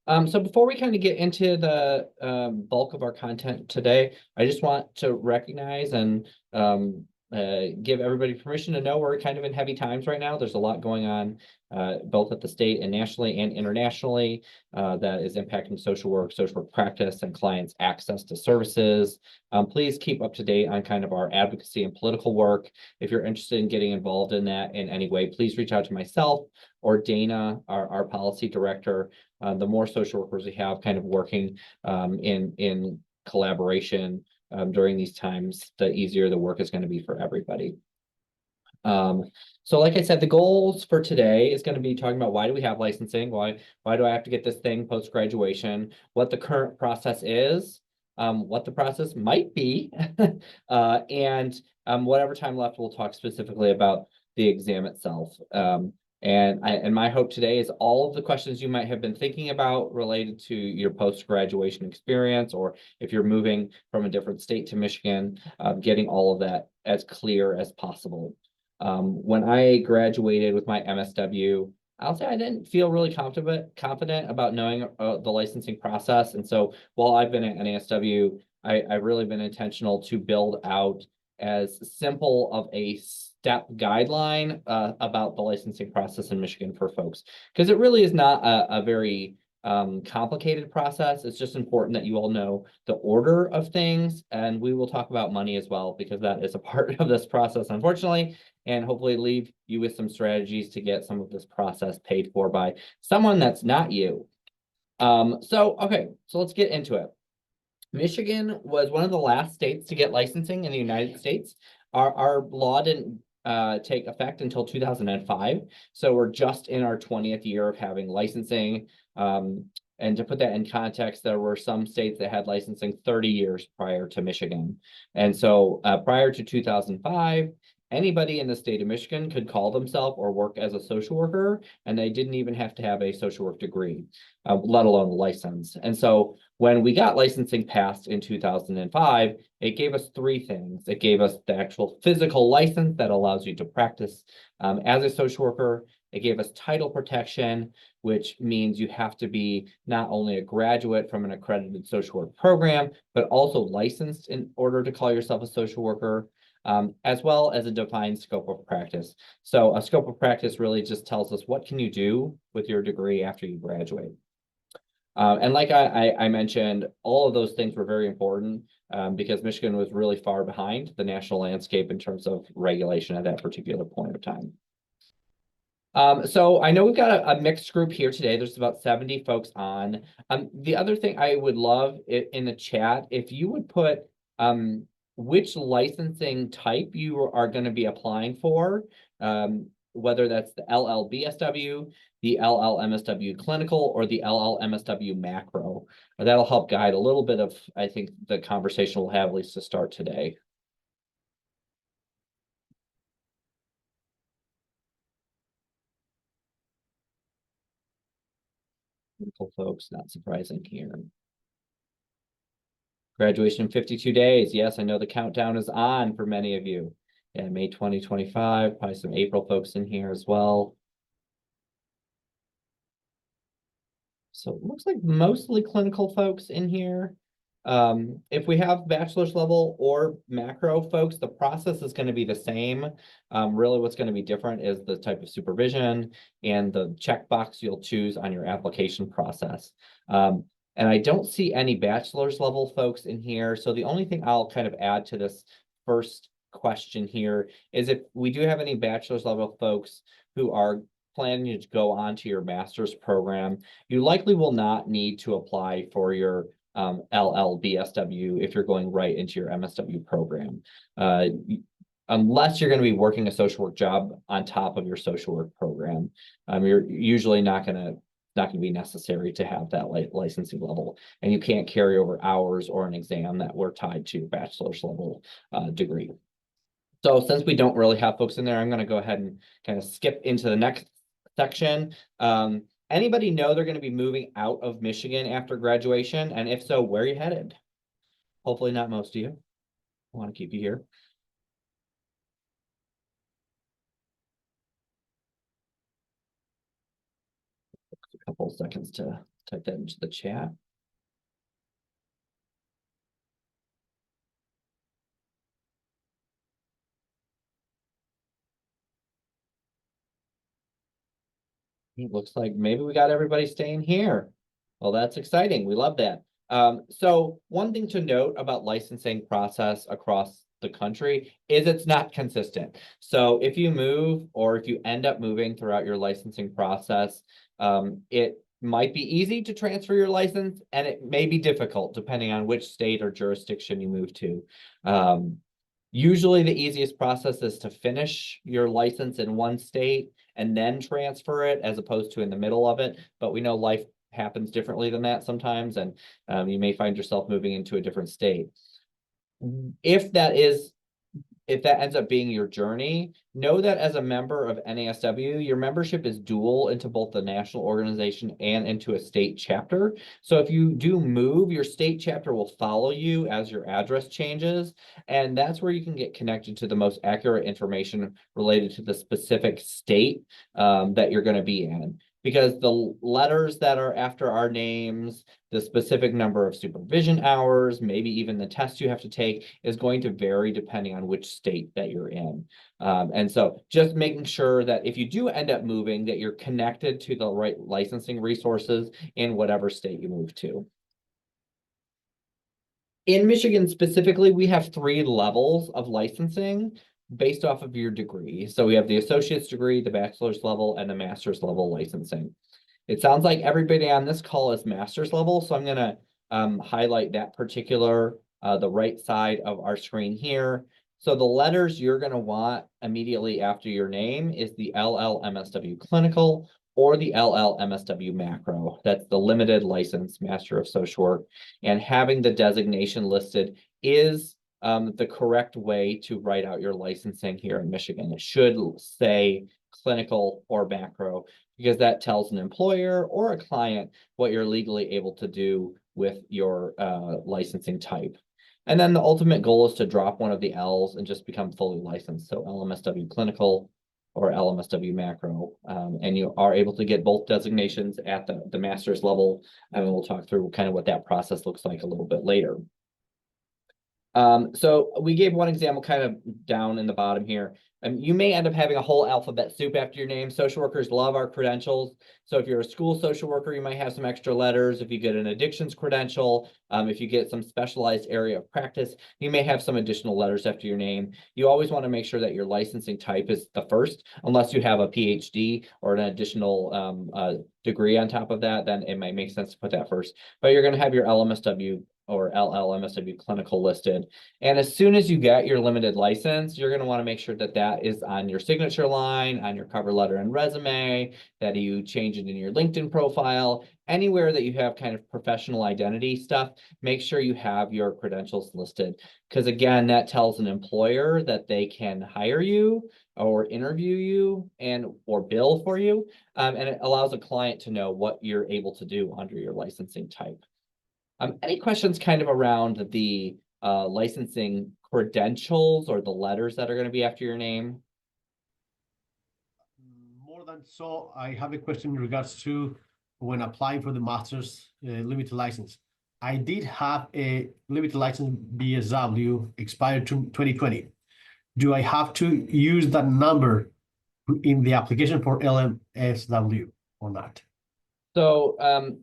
So before we kind of get into the bulk of our content today, I just want to recognize and give everybody permission to know we're kind of in heavy times right now. There's a lot going on, both at the state and nationally and internationally, that is impacting social work practice, and clients' access to services. Please keep up to date on kind of our advocacy and political work. If you're interested in getting involved in that in any way, please reach out to myself or Dana, our policy director. The more social workers we have kind of working in collaboration during these times, the easier the work is going to be for everybody. So like I said, the goals for today is going to be talking about why do we have licensing? Why do I have to get this thing post-graduation? What the current process is, what the process might be, and whatever time left, we'll talk specifically about the exam itself. And my hope today is all of the questions you might have been thinking about related to your post-graduation experience, or if you're moving from a different state to Michigan, getting all of that as clear as possible. When I graduated with my MSW, I'll say I didn't feel really confident about knowing the licensing process. And so while I've been at NASW, I've really been intentional to build out as simple of a step guideline about the licensing process in Michigan for folks, because it really is not a very complicated process. It's just important that you all know the order of things, and we will talk about money as well, because that is a part of this process, unfortunately, and hopefully leave you with some strategies to get some of this process paid for by someone that's not you. Okay, so let's get into it. Michigan was one of the last states to get licensing in the United States. Our law didn't take effect until 2005. So we're just in our 20th year of having licensing. And to put that in context, there were some states that had licensing 30 years prior to Michigan. And so prior to 2005, anybody in the state of Michigan could call themselves or work as a social worker, and they didn't even have to have a social work degree, let alone a license. And so when we got licensing passed in 2005, it gave us three things. It gave us the actual physical license that allows you to practice as a social worker. It gave us title protection, which means you have to be not only a graduate from an accredited social work program, but also licensed in order to call yourself a social worker, as well as a defined scope of practice. So a scope of practice really just tells us what can you do with your degree after you graduate. And like I mentioned, all of those things were very important because Michigan was really far behind the national landscape in terms of regulation at that particular point of time. So I know we've got a mixed group here today. There's about 70 folks on. The other thing I would love in the chat, if you would put which licensing type you are going to be applying for, whether that's the LLBSW, the LLMSW clinical, or the LLMSW-Macro. That'll help guide a little bit of, I think, the conversation we'll have, at least to start today. Clinical folks, not surprising here. Graduation in 52 days. Yes, I know the countdown is on for many of you. Yeah, May 2025, probably some April folks in here as well. So it looks like mostly clinical folks in here. If we have bachelor's level or macro folks, the process is going to be the same. Really what's going to be different is the type of supervision and the checkbox you'll choose on your application process. And I don't see any bachelor's level folks in here. So the only thing I'll kind of add to this first question here is if we do have any bachelor's level folks who are planning to go on to your master's program, you likely will not need to apply for your LLBSW if you're going right into your MSW program. Unless you're going to be working a social work job on top of your social work program, you're usually not going to be necessary to have that licensing level, and you can't carry over hours or an exam that were tied to bachelor's level degree. So since we don't really have folks in there, I'm going to go ahead and kind of skip into the next section. Anybody know they're going to be moving out of Michigan after graduation? And if so, where are you headed? Hopefully not most of you. I want to keep you here. A couple of seconds to Type that into the chat. It looks like maybe we got everybody staying here. Well, that's exciting. We love that. So one thing to note about licensing process across the country is it's not consistent. So if you move or if you end up moving throughout your licensing process, it might be easy to transfer your license and it may be difficult depending on which state or jurisdiction you move to. Usually the easiest process is to finish your license in one state and then transfer it as opposed to in the middle of it. But we know life happens differently than that sometimes, and you may find yourself moving into a different state. If that ends up being your journey, know that as a member of NASW, your membership is dual into both the national organization and into a state chapter. So if you do move, your state chapter will follow you as your address changes. And that's where you can get connected to the most accurate information related to the specific state that you're going to be in. Because the letters that are after our names, the specific number of supervision hours, maybe even the test you have to take is going to vary depending on which state that you're in. And so just making sure that if you do end up moving, that you're connected to the right licensing resources in whatever state you move to. In Michigan specifically, we have 3 levels of licensing based off of your degree. So we have the associate's degree, the bachelor's level, and the master's level licensing. It sounds like everybody on this call is master's level, so I'm going to highlight that particular, the right side of our screen here. So the letters you're going to want immediately after your name is the LLMSW Clinical or the LLMSW-Macro. That's the limited license Master of Social Work. And having the designation listed is the correct way to write out your licensing here in Michigan. It should say clinical or macro, because that tells an employer or a client what you're legally able to do with your licensing type. And then the ultimate goal is to drop one of the L's and just become fully licensed. So LMSW Clinical or LMSW Macro. And you are able to get both designations at the master's level. And we'll talk through kind of what that process looks like a little bit later. So we gave one example kind of down in the bottom here. You may end up having a whole alphabet soup after your name. Social workers love our credentials. So if you're a school social worker, you might have some extra letters. If you get an addictions credential, if you get some specialized area of practice, you may have some additional letters after your name. You always want to make sure that your licensing type is the first, unless you have a PhD or an additional degree on top of that, then it might make sense to put that first. But you're going to have your LMSW or LLMSW clinical listed. And as soon as you get your limited license, you're going to want to make sure that that is on your signature line, on your cover letter and resume, that you change it in your LinkedIn profile, anywhere that you have kind of professional identity stuff, make sure you have your credentials listed. Because again, that tells an employer that they can hire you or interview you or bill for you. And it allows a client to know what you're able to do under your licensing type. Any questions kind of around the licensing credentials or the letters that are going to be after your name? More than so, I have a question in regards to when applying for the master's limited license. I did have a limited license BSW expired to 2020. Do I have to use that number in the application for LMSW or not? So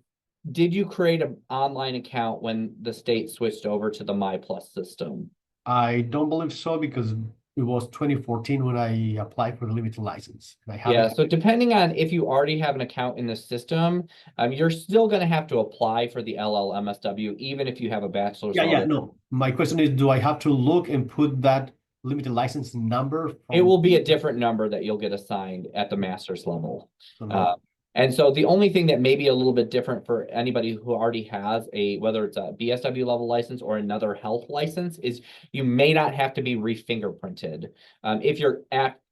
did you create an online account when the state switched over to the My Plus system? I don't believe so, because it was 2014 when I applied for the limited license. And I haven't. Yeah, so depending on if you already have an account in the system, you're still going to have to apply for the LLMSW, even if you have a bachelor's level. Yeah, no. My question is, do I have to look and put that limited license number? It will be a different number that you'll get assigned at the master's level. So no. And so the only thing that may be a little bit different for anybody who already has whether it's a BSW level license or another health license, is you may not have to be re-fingerprinted. If you're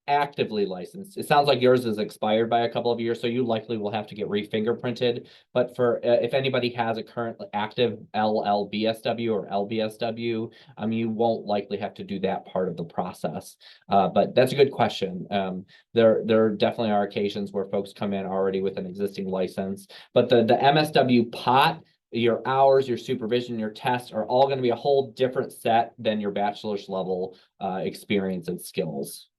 actively licensed. It sounds like yours is expired by a couple of years, so you likely will have to get re-fingerprinted. But for if anybody has a current active LLBSW or LBSW, you won't likely have to do that part of the process. But that's a good question. There definitely are occasions where folks come in already with an existing license, but the MSW pot, your hours, your supervision, your tests are all going to be a whole different set than your bachelor's level experience and skills.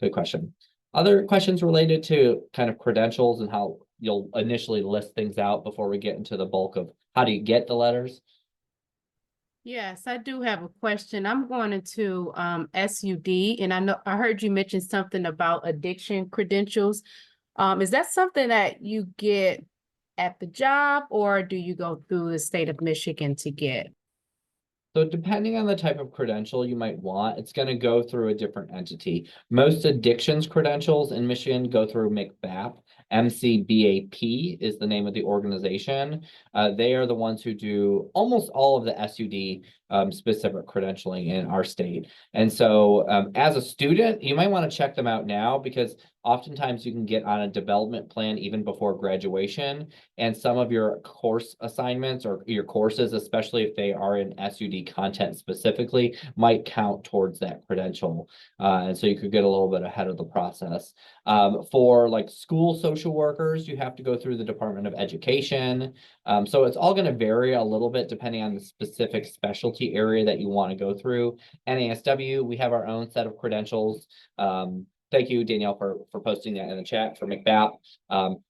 Good question. Other questions related to kind of credentials and how you'll initially list things out before we get into the bulk of how do you get the letters? Yes, I do have a question. I'm going into SUD, and I heard you mention something about addiction credentials. Is that something that you get at the job, or do you go through the state of Michigan to get? So depending on the type of credential you might want, it's going to go through a different entity. Most addictions credentials in Michigan go through McBAP. MCBAP is the name of the organization. They are the ones who do almost all of the SUD specific credentialing in our state. And so as a student, you might want to check them out now, because oftentimes you can get on a development plan even before graduation, and some of your course assignments or your courses, especially if they are in SUD content specifically, might count towards that credential. And so you could get a little bit ahead of the process. For like school social workers, you have to go through the Department of Education. So it's all going to vary a little bit depending on the specific specialty area that you want to go through. NASW, we have our own set of credentials. Thank you, Danielle, for posting that in the chat for McBAP.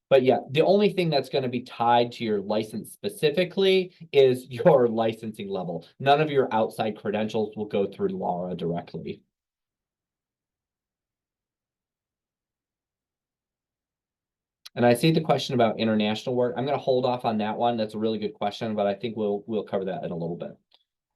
But yeah, the only thing that's going to be tied to your license specifically is your licensing level. None of your outside credentials will go through Laura directly. And I see the question about international work. I'm going to hold off on that one. That's a really good question, but I think we'll cover that in a little bit.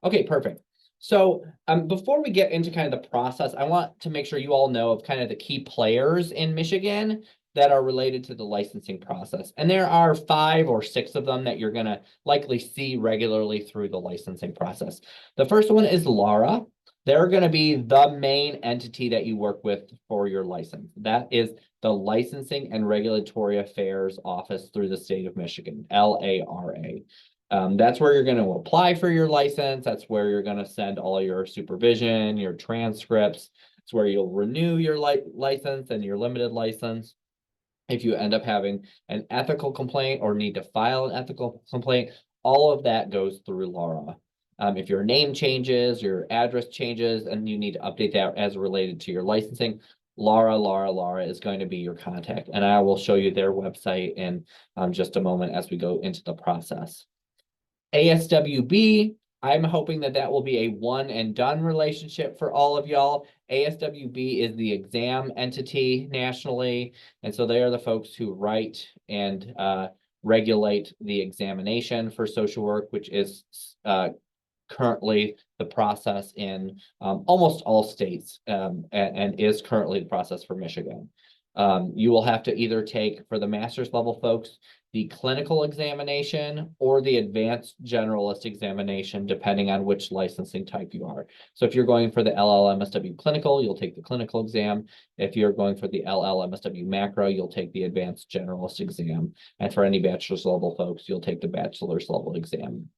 Okay, perfect. So before we get into kind of the process, I want to make sure you all know of kind of the key players in Michigan that are related to the licensing process. And there are 5 or 6 of them that you're going to likely see regularly through the licensing process. The first one is LARA. They're going to be the main entity that you work with for your license. That is the Licensing and Regulatory Affairs Office through the state of Michigan, LARA. That's where you're going to apply for your license. That's where you're going to send all your supervision, your transcripts. It's where you'll renew your license and your limited license. If you end up having an ethical complaint or need to file an ethical complaint, all of that goes through LARA. If your name changes, your address changes, and you need to update that as related to your licensing, LARA is going to be your contact. And I will show you their website in just a moment as we go into the process. ASWB, I'm hoping that will be a one and done relationship for all of y'all. ASWB is the exam entity nationally. And so they are the folks who write and regulate the examination for social work, which is currently the process in almost all states and is currently the process for Michigan. You will have to either take, for the master's level folks, the clinical examination or the advanced generalist examination, depending on which licensing type you are. So if you're going for the LLMSW clinical, you'll take the clinical exam. If you're going for the LLMSW-Macro, you'll take the advanced generalist exam. And for any bachelor's level folks, you'll take the bachelor's level exam.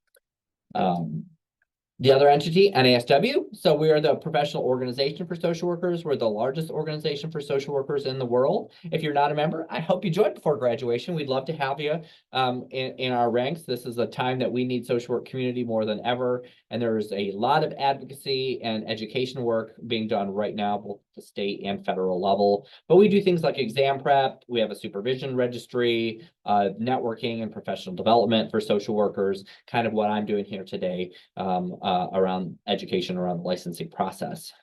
The other entity, NASW. So we are the professional organization for social workers. We're the largest organization for social workers in the world. If you're not a member, I hope you join before graduation. We'd love to have you in our ranks. This is a time that we need social work community more than ever. And there's a lot of advocacy and education work being done right now, both at the state and federal level. But we do things like exam prep. We have a supervision registry, networking and professional development for social workers, kind of what I'm doing here today. Around education, around the licensing process.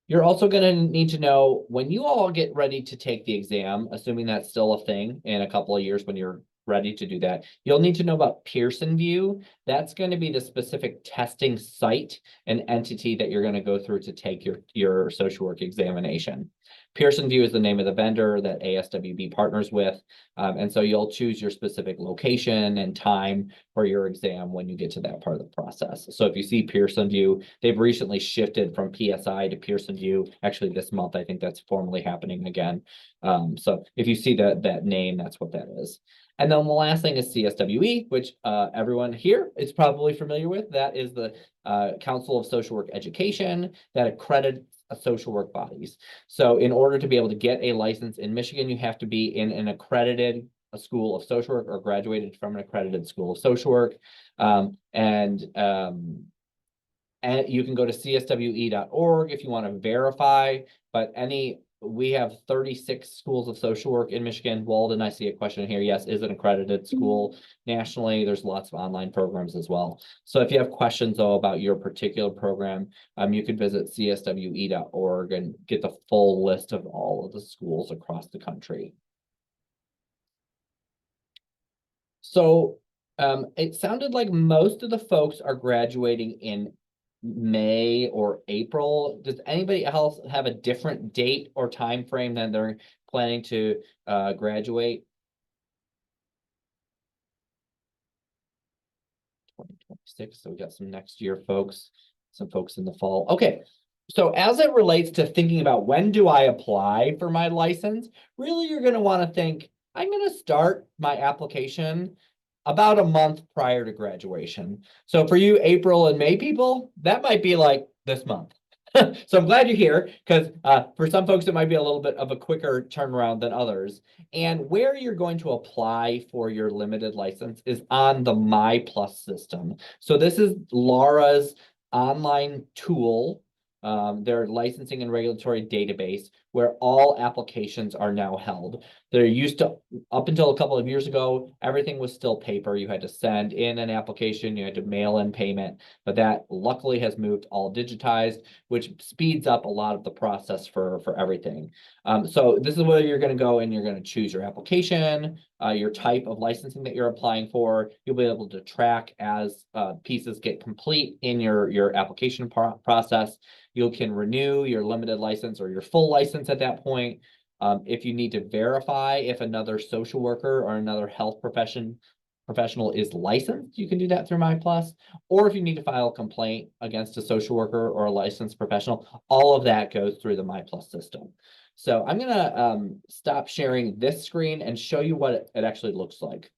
You're also going to need to know when you all get ready to take the exam, assuming that's still a thing in a couple of years when you're ready to do that, you'll need to know about Pearson VUE. That's going to be the specific testing site and entity that you're going to go through to take your social work examination. Pearson VUE is the name of the vendor that ASWB partners with. And so you'll choose your specific location and time for your exam when you get to that part of the process. So if you see Pearson VUE, they've recently shifted from PSI to Pearson VUE. Actually, this month, I think that's formally happening again. So if you see that name, that's what that is. And then the last thing is CSWE, which everyone here is probably familiar with. That is the Council of Social Work Education that accredits social work bodies. So in order to be able to get a license in Michigan, you have to be in an accredited school of social work or graduated from an accredited school of social work. And you can go to cswe.org if you want to verify, but we have 36 schools of social work in Michigan. Walden, I see a question here. Yes, is an accredited school nationally. There's lots of online programs as well. So if you have questions though about your particular program, you can visit cswe.org and get the full list of all of the schools across the country. So it sounded like most of the folks are graduating in May or April. Does anybody else have a different date or time frame than they're planning to graduate? 2026. So we got some next year folks, some folks in the fall. Okay. So as it relates to thinking about when do I apply for my license, really you're going to want to think, I'm going to start my application about a month prior to graduation. So for you April and May people, that might be like this month. So I'm glad you're here because for some folks, it might be a little bit of a quicker turnaround than others. And where you're going to apply for your limited license is on the MI Plus system. So this is Laura's online tool, their licensing and regulatory database, where all applications are now held. They're used to, up until a couple of years ago, everything was still paper. You had to send in an application, you had to mail in payment, but that luckily has moved all digitized, which speeds up a lot of the process for everything. So this is where you're going to go and you're going to choose your application, your type of licensing that you're applying for. You'll be able to track as pieces get complete in your application process. You can renew your limited license or your full license at that point. If you need to verify if another social worker or another health professional is licensed, you can do that through MyPlus. Or if you need to file a complaint against a social worker or a licensed professional, all of that goes through the MyPlus system. So I'm going to stop sharing this screen and show you what it actually looks like.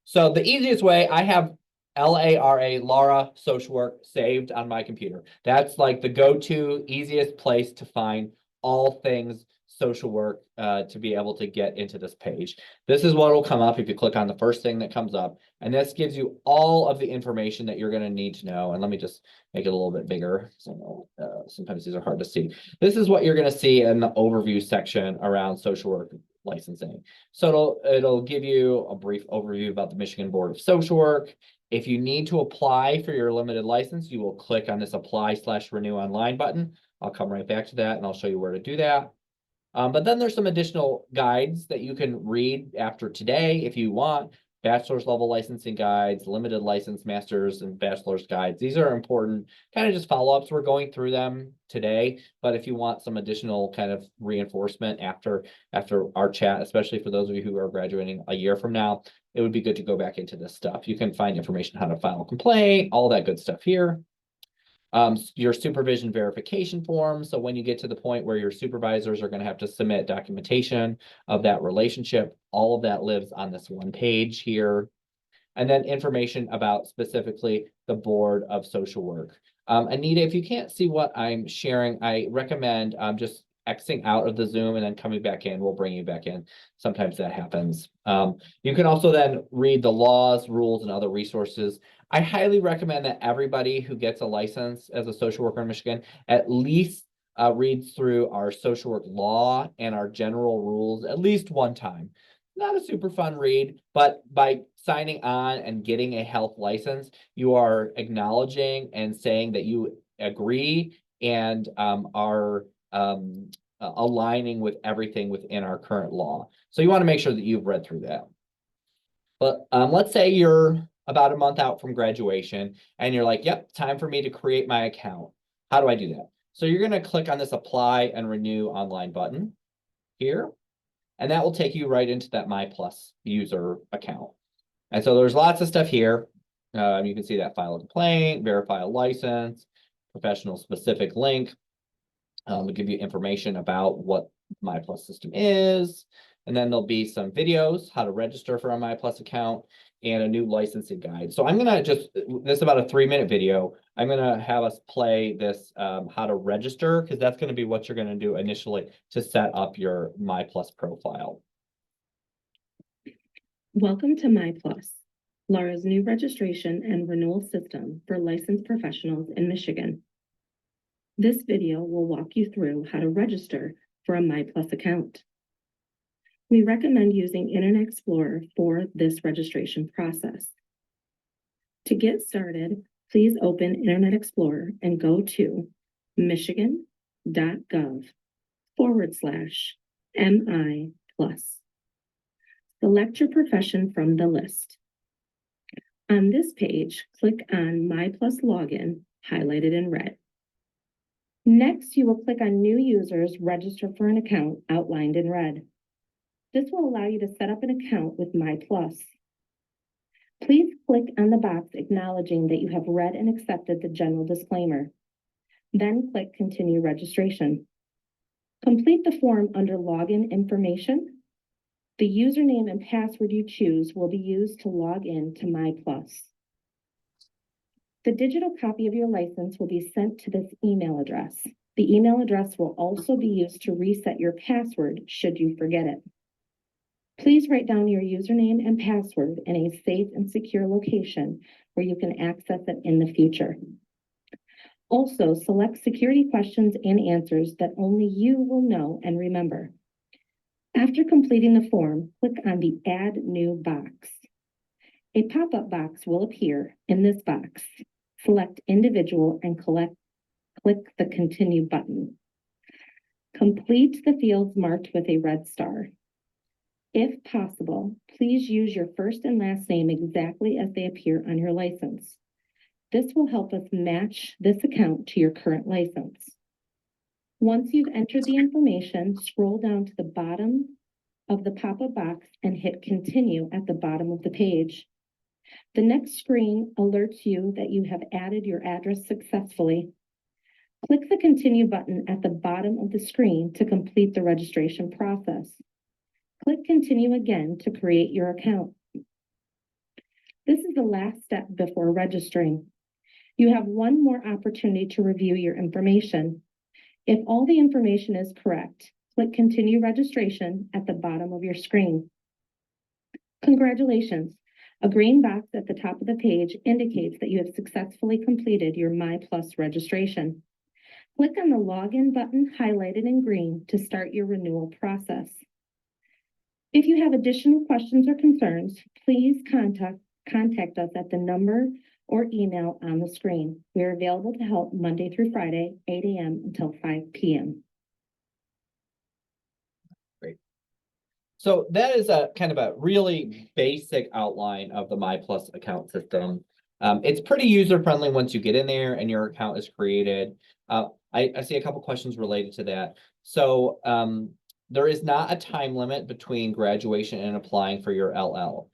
So the easiest way, I have Laura social work saved on my computer. That's like the go-to easiest place to find all things social work to be able to get into this page. This is what will come up if you click on the first thing that comes up. And this gives you all of the information that you're going to need to know. And let me just make it a little bit bigger. So sometimes these are hard to see. This is what you're going to see in the overview section around social work licensing. So it'll give you a brief overview about the Michigan Board of Social Work. If you need to apply for your limited license, you will click on this apply/renew online button. I'll come right back to that and I'll show you where to do that. But then there's some additional guides that you can read after today if you want. Bachelor's level licensing guides, limited license, master's and bachelor's guides. These are important kind of just follow-ups. We're going through them today, but if you want some additional kind of reinforcement after our chat, especially for those of you who are graduating a year from now, it would be good to go back into this stuff. You can find information how to file a complaint, all that good stuff here. Your supervision verification form. So when you get to the point where your supervisors are going to have to submit documentation of that relationship, all of that lives on this one page here. And then information about specifically the Board of Social Work. Anita, if you can't see what I'm sharing, I recommend just Xing out of the Zoom and then coming back in. We'll bring you back in. Sometimes that happens. You can also then read the laws, rules, and other resources. I highly recommend that everybody who gets a license as a social worker in Michigan at least reads through our social work law and our general rules at least one time. Not a super fun read, but by signing on and getting a health license, you are acknowledging and saying that you agree and are aligning with everything within our current law. So you want to make sure that you've read through that. But let's say you're about a month out from graduation and you're like, yep, time for me to create my account. How do I do that? So you're going to click on this apply and renew online button. here. And that will take you right into that My Plus user account. And so there's lots of stuff here. You can see that file a complaint, verify a license, professional specific link. We'll give you information about what My Plus system is. And then there'll be some videos, how to register for a My Plus account, and a new licensing guide. So I'm gonna this is about a 3-minute video. I'm gonna have us play this how to register, because that's gonna be what you're gonna do initially to set up your My Plus profile. Welcome to My Plus, Laura's new registration and renewal system for licensed professionals in Michigan. This video will walk you through how to register for a My Plus account. We recommend using Internet Explorer for this registration process. To get started, please open Internet Explorer and go to michigan.gov/MI Plus. Select your profession from the list. On this page, click on My Plus Login, highlighted in red. Next, you will click on New Users Register for an Account, outlined in red. This will allow you to set up an account with My Plus. Please click on the box acknowledging that you have read and accepted the general disclaimer. Then click Continue Registration. Complete the form under Login Information. The username and password you choose will be used to log in to My Plus. The digital copy of your license will be sent to this email address. The email address will also be used to reset your password should you forget it. Please write down your username and password in a safe and secure location where you can access it in the future. Also, select security questions and answers that only you will know and remember. After completing the form, click on the Add New box. A pop-up box will appear. In this box, select Individual and click the Continue button. Complete the fields marked with a red star. If possible, please use your first and last name exactly as they appear on your license. This will help us match this account to your current license. Once you've entered the information, scroll down to the bottom of the pop-up box and hit Continue at the bottom of the page. The next screen alerts you that you have added your address successfully. Click the Continue button at the bottom of the screen to complete the registration process. Click Continue again to create your account. This is the last step before registering. You have one more opportunity to review your information. If all the information is correct, click Continue Registration at the bottom of your screen. Congratulations! A green box at the top of the page indicates that you have successfully completed your My Plus registration. Click on the Login button highlighted in green to start your renewal process. If you have additional questions or concerns, please contact us at the number or email on the screen. We are available to help Monday through Friday, 8 a.m. until 5 p.m. Great. So that is a kind of a really basic outline of the My Plus account system. It's pretty user-friendly once you get in there and your account is created. I see a couple questions related to that. So there is not a time limit between graduation and applying for your LL.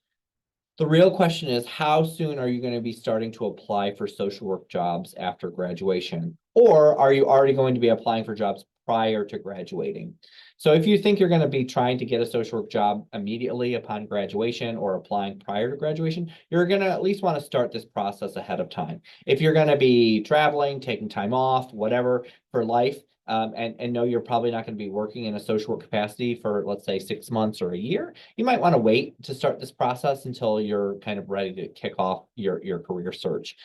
The real question is, how soon are you going to be starting to apply for social work jobs after graduation? Or are you already going to be applying for jobs prior to graduating? So if you think you're going to be trying to get a social work job immediately upon graduation or applying prior to graduation, you're going to at least want to start this process ahead of time. If you're going to be traveling, taking time off, whatever for life, and know you're probably not going to be working in a social work capacity for, let's say, 6 months or a year, you might want to wait to start this process until you're kind of ready to kick off your career search,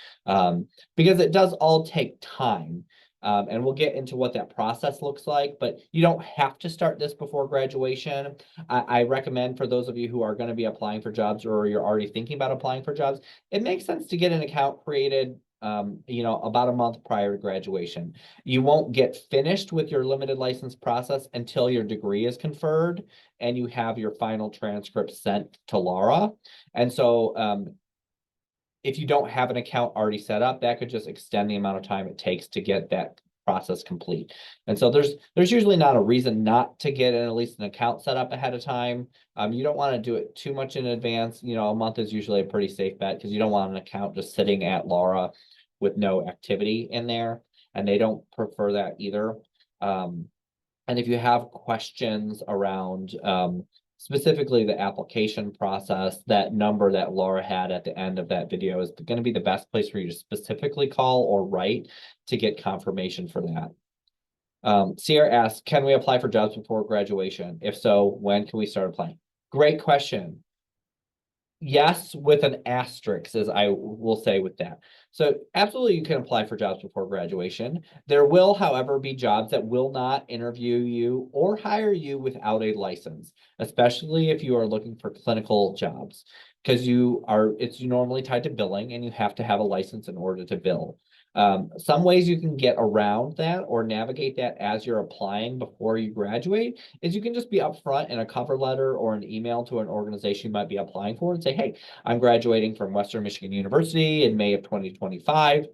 because it does all take time. And we'll get into what that process looks like, but you don't have to start this before graduation. I recommend for those of you who are going to be applying for jobs, or you're already thinking about applying for jobs, it makes sense to get an account created about a month prior to graduation. You won't get finished with your limited license process until your degree is conferred and you have your final transcript sent to Laura. And so if you don't have an account already set up, that could just extend the amount of time it takes to get that process complete. And so there's usually not a reason not to get at least an account set up ahead of time. You don't want to do it too much in advance. You know, a month is usually a pretty safe bet because you don't want an account just sitting at Laura with no activity in there, and they don't prefer that either. And if you have questions around specifically the application process, that number that Laura had at the end of that video is going to be the best place for you to specifically call or write to get confirmation for that. Sierra asks, can we apply for jobs before graduation? If so, when can we start applying? Great question. Yes, with an asterisk, as I will say with that. So absolutely, you can apply for jobs before graduation. There will, however, be jobs that will not interview you or hire you without a license, especially if you are looking for clinical jobs, because it's normally tied to billing and you have to have a license in order to bill. Some ways you can get around that or navigate that as you're applying before you graduate is you can just be upfront in a cover letter or an email to an organization you might be applying for and say, hey, I'm graduating from Western Michigan University in May of 2025.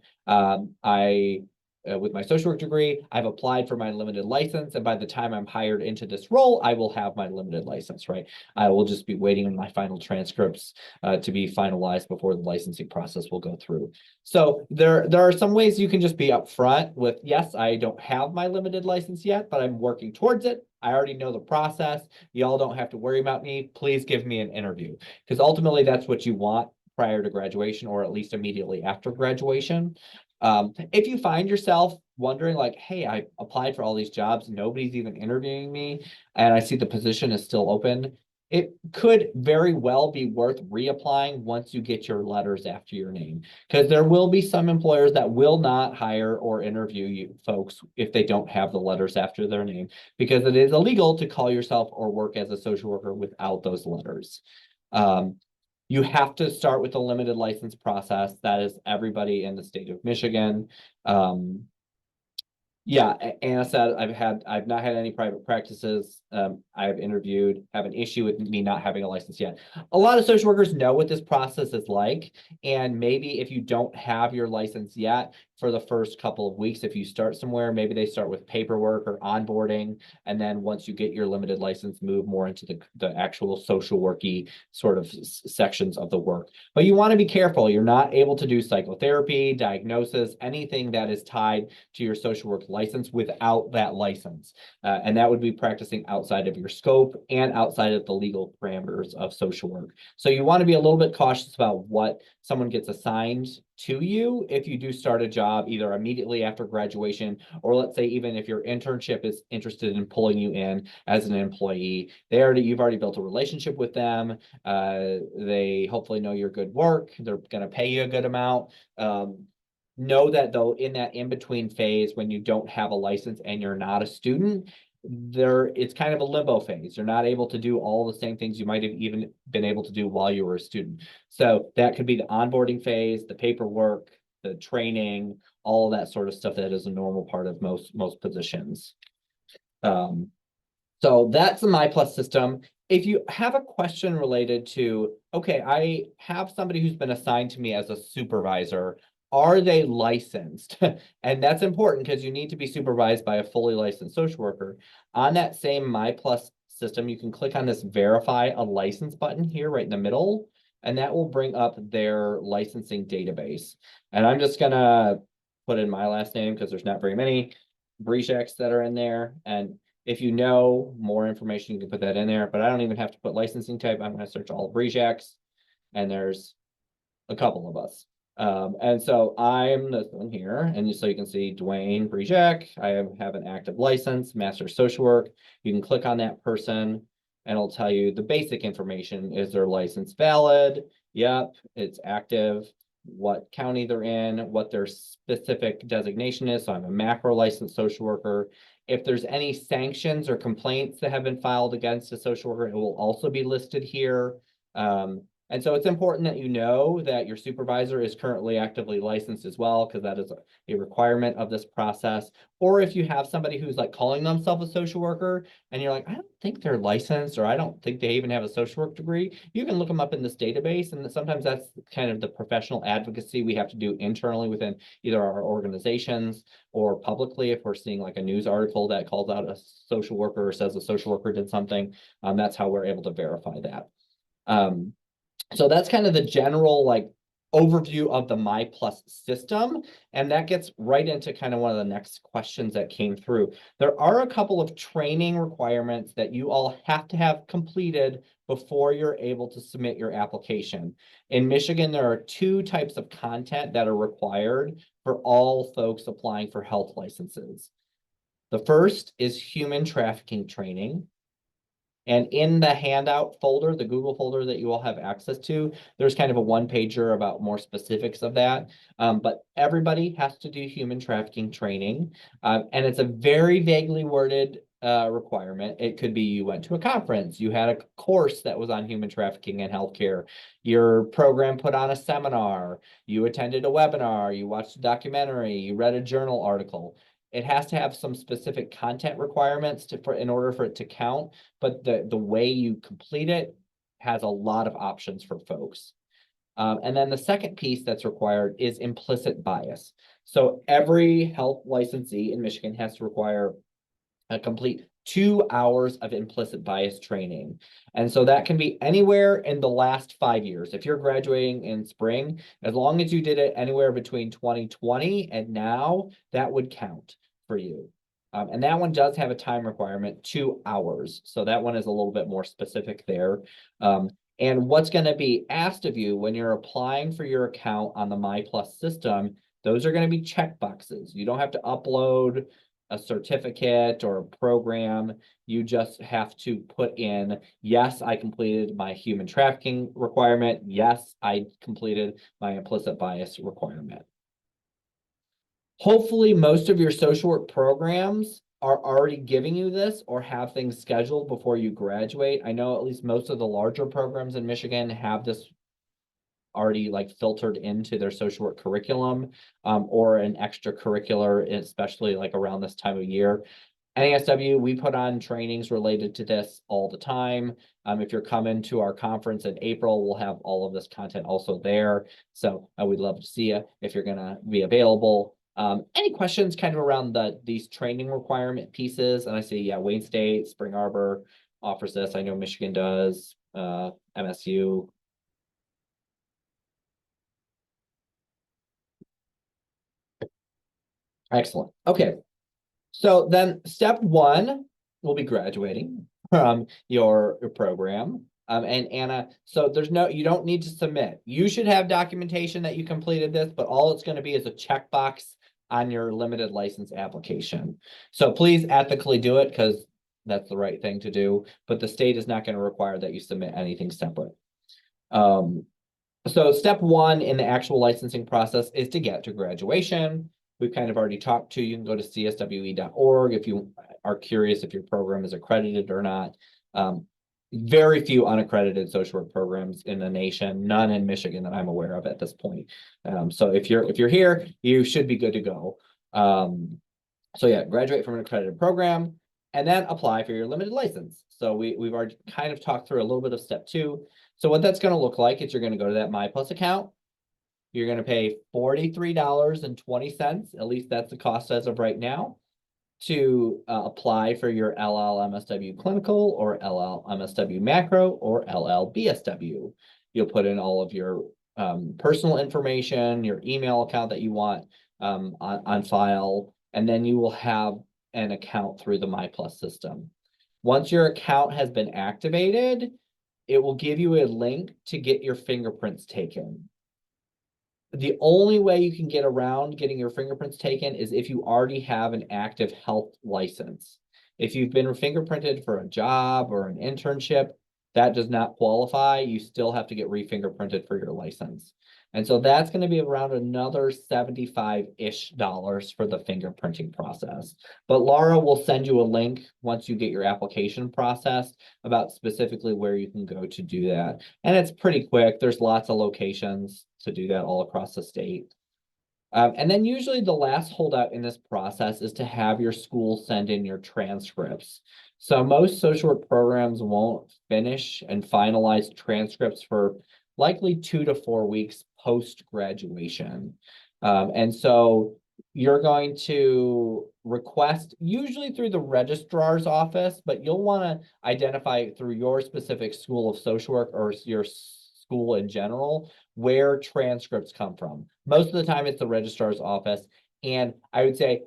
With my social work degree, I've applied for my limited license, and by the time I'm hired into this role, I will have my limited license, right? I will just be waiting on my final transcripts to be finalized before the licensing process will go through. So there are some ways you can just be upfront with, yes, I don't have my limited license yet, but I'm working towards it. I already know the process. Y'all don't have to worry about me. Please give me an interview, because ultimately that's what you want prior to graduation, or at least immediately after graduation. If you find yourself wondering like, hey, I applied for all these jobs, nobody's even interviewing me, and I see the position is still open, it could very well be worth reapplying once you get your letters after your name, because there will be some employers that will not hire or interview you folks if they don't have the letters after their name, because it is illegal to call yourself or work as a social worker without those letters. You have to start with the limited license process. That is everybody in the state of Michigan. Yeah, Anna said, I've not had any private practices. I've interviewed, have an issue with me not having a license yet. A lot of social workers know what this process is like. And maybe if you don't have your license yet, for the first couple of weeks, if you start somewhere, maybe they start with paperwork or onboarding. And then once you get your limited license, move more into the actual social worky sort of sections of the work. But you want to be careful. You're not able to do psychotherapy, diagnosis, anything that is tied to your social work license without that license. And that would be practicing outside of your scope and outside of the legal parameters of social work. So you want to be a little bit cautious about what someone gets assigned to you if you do start a job either immediately after graduation, or let's say even if your internship is interested in pulling you in as an employee. You've already built a relationship with them. They hopefully know your good work. They're going to pay you a good amount. Know that though, in that in-between phase, when you don't have a license and you're not a student, it's kind of a limbo phase. You're not able to do all the same things you might have even been able to do while you were a student. So that could be the onboarding phase, the paperwork, the training, all of that sort of stuff that is a normal part of most positions. So that's the MI+ system. If you have a question related to, okay, I have somebody who's been assigned to me as a supervisor, are they licensed? And that's important because you need to be supervised by a fully licensed social worker. On that same MI+ system, you can click on this verify a license button here right in the middle, and that will bring up their licensing database. And I'm just gonna put in my last name because there's not very many Breijaks that are in there. And if you know more information, you can put that in there, but I don't even have to put licensing type. I'm gonna search all Breijaks, and there's a couple of us. And so I'm this one here, and so you can see Duane Breijak. I have an active license, Master Social Work. You can click on that person, and it'll tell you the basic information. Is their license valid? Yep, it's active. What county they're in, what their specific designation is. So I'm a macro licensed social worker. If there's any sanctions or complaints that have been filed against a social worker, it will also be listed here. And so it's important that you know that your supervisor is currently actively licensed as well, because that is a requirement of this process. Or if you have somebody who's like calling themselves a social worker and you're like, I don't think they're licensed, or I don't think they even have a social work degree, you can look them up in this database. And sometimes that's kind of the professional advocacy we have to do internally within either our organizations or publicly. If we're seeing like a news article that calls out a social worker or says a social worker did something, that's how we're able to verify that. So that's kind of the general like overview of the MI Plus system. And that gets right into kind of one of the next questions that came through. There are a couple of training requirements that you all have to have completed before you're able to submit your application. In Michigan, there are 2 types of content that are required for all folks applying for health licenses. The first is human trafficking training. And in the handout folder, the Google folder that you all have access to, there's kind of a 1-pager about more specifics of that. But everybody has to do human trafficking training. And it's a very vaguely worded requirement. It could be you went to a conference, you had a course that was on human trafficking and healthcare, your program put on a seminar, you attended a webinar, you watched a documentary, you read a journal article. It has to have some specific content requirements in order for it to count, but the way you complete it has a lot of options for folks. And then the second piece that's required is implicit bias. So every health licensee in Michigan has to require a complete 2 hours of implicit bias training. And so that can be anywhere in the last 5 years. If you're graduating in spring, as long as you did it anywhere between 2020 and now, that would count for you. And that one does have a time requirement, 2 hours. So that one is a little bit more specific there. And what's going to be asked of you when you're applying for your account on the MI Plus system, those are going to be check boxes. You don't have to upload a certificate or a program. You just have to put in, yes, I completed my human trafficking requirement. Yes, I completed my implicit bias requirement. Hopefully, most of your social work programs are already giving you this or have things scheduled before you graduate. I know at least most of the larger programs in Michigan have this already like filtered into their social work curriculum, or an extracurricular, especially like around this time of year. NASW, we put on trainings related to this all the time. If you're coming to our conference in April, we'll have all of this content also there. So we'd love to see you if you're gonna be available. Any questions kind of around these training requirement pieces? And I see, yeah, Wayne State, Spring Arbor offers this. I know Michigan does, MSU. Excellent. Okay. So then step 1 will be graduating from your program. And Anna, so you don't need to submit. You should have documentation that you completed this, but all it's going to be is a checkbox on your limited license application. So please ethically do it because that's the right thing to do, but the state is not going to require that you submit anything separate. So step 1 in the actual licensing process is to get to graduation. We've kind of already talked to, you can go to cswe.org if you are curious if your program is accredited or not. Very few unaccredited social work programs in the nation, none in Michigan that I'm aware of at this point. So if you're here, you should be good to go. So yeah, graduate from an accredited program and then apply for your limited license. So we've already kind of talked through a little bit of step 2. So what that's going to look like is you're going to go to that My Plus account. You're going to pay $43.20, at least that's the cost as of right now, to apply for your LMSW clinical or LMSW-Macro or LMSW. You'll put in all of your personal information, your email account that you want on file, and then you will have an account through the My Plus system. Once your account has been activated, it will give you a link to get your fingerprints taken. The only way you can get around getting your fingerprints taken is if you already have an active health license. If you've been fingerprinted for a job or an internship, that does not qualify. You still have to get re-fingerprinted for your license. And so that's going to be around another $75-ish for the fingerprinting process. But Laura will send you a link once you get your application processed about specifically where you can go to do that. And it's pretty quick. There's lots of locations to do that all across the state. And then usually the last holdout in this process is to have your school send in your transcripts. So most social work programs won't finish and finalize transcripts for likely 2 to 4 weeks post-graduation. And so you're going to request, usually through the registrar's office, but you'll want to identify through your specific school of social work or your school in general where transcripts come from. Most of the time it's the registrar's office. And I would say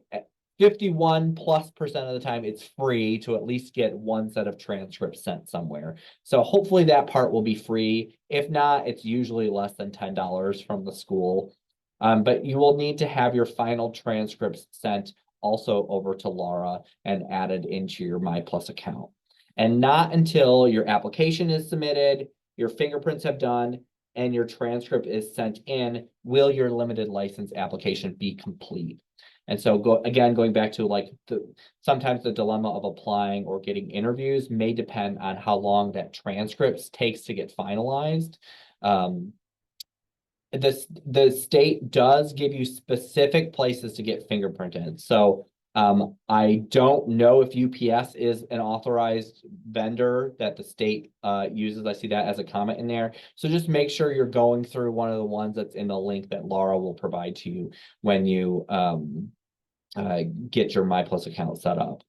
51+% of the time it's free to at least get one set of transcripts sent somewhere. So hopefully that part will be free. If not, it's usually less than $10 from the school. But you will need to have your final transcripts sent also over to Laura and added into your MyPlus account. And not until your application is submitted, your fingerprints have done, and your transcript is sent in, will your limited license application be complete. And so going back to like sometimes the dilemma of applying or getting interviews may depend on how long that transcript takes to get finalized. The state does give you specific places to get fingerprinted. So I don't know if UPS is an authorized vendor that the state uses. I see that as a comment in there. So just make sure you're going through one of the ones that's in the link that Laura will provide to you when you get your MyPlus account set up.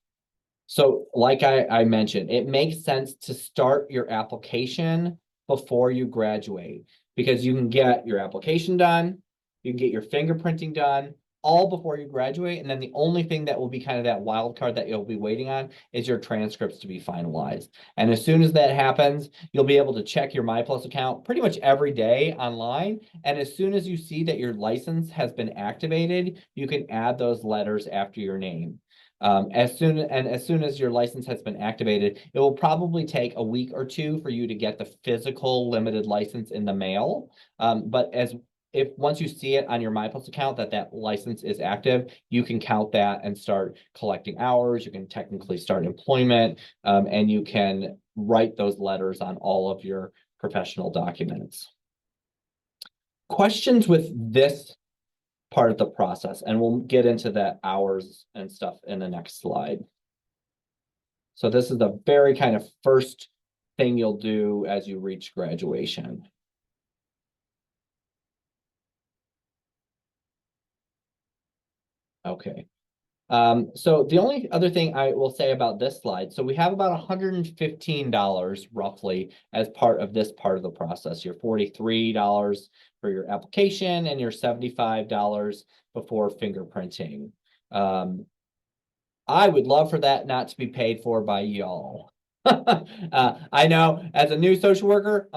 So like I mentioned, it makes sense to start your application before you graduate because you can get your application done, you can get your fingerprinting done, all before you graduate. And then the only thing that will be kind of that wild card that you'll be waiting on is your transcripts to be finalized. And as soon as that happens, you'll be able to check your MyPlus account pretty much every day online. And as soon as you see that your license has been activated, you can add those letters after your name. As soon as your license has been activated, it will probably take a week or two for you to get the physical limited license in the mail. But once you see it on your MyPlus account that license is active, you can count that and start collecting hours. You can technically start employment, and you can write those letters on all of your professional documents. Questions with this part of the process, and we'll get into the hours and stuff in the next slide. So this is the very kind of first thing you'll do as you reach graduation. Okay. So the only other thing I will say about this slide, so we have about $115 roughly as part of this part of the process. Your $43 for your application and your $75 before fingerprinting. I would love for that not to be paid for by y'all. I know as a new social worker,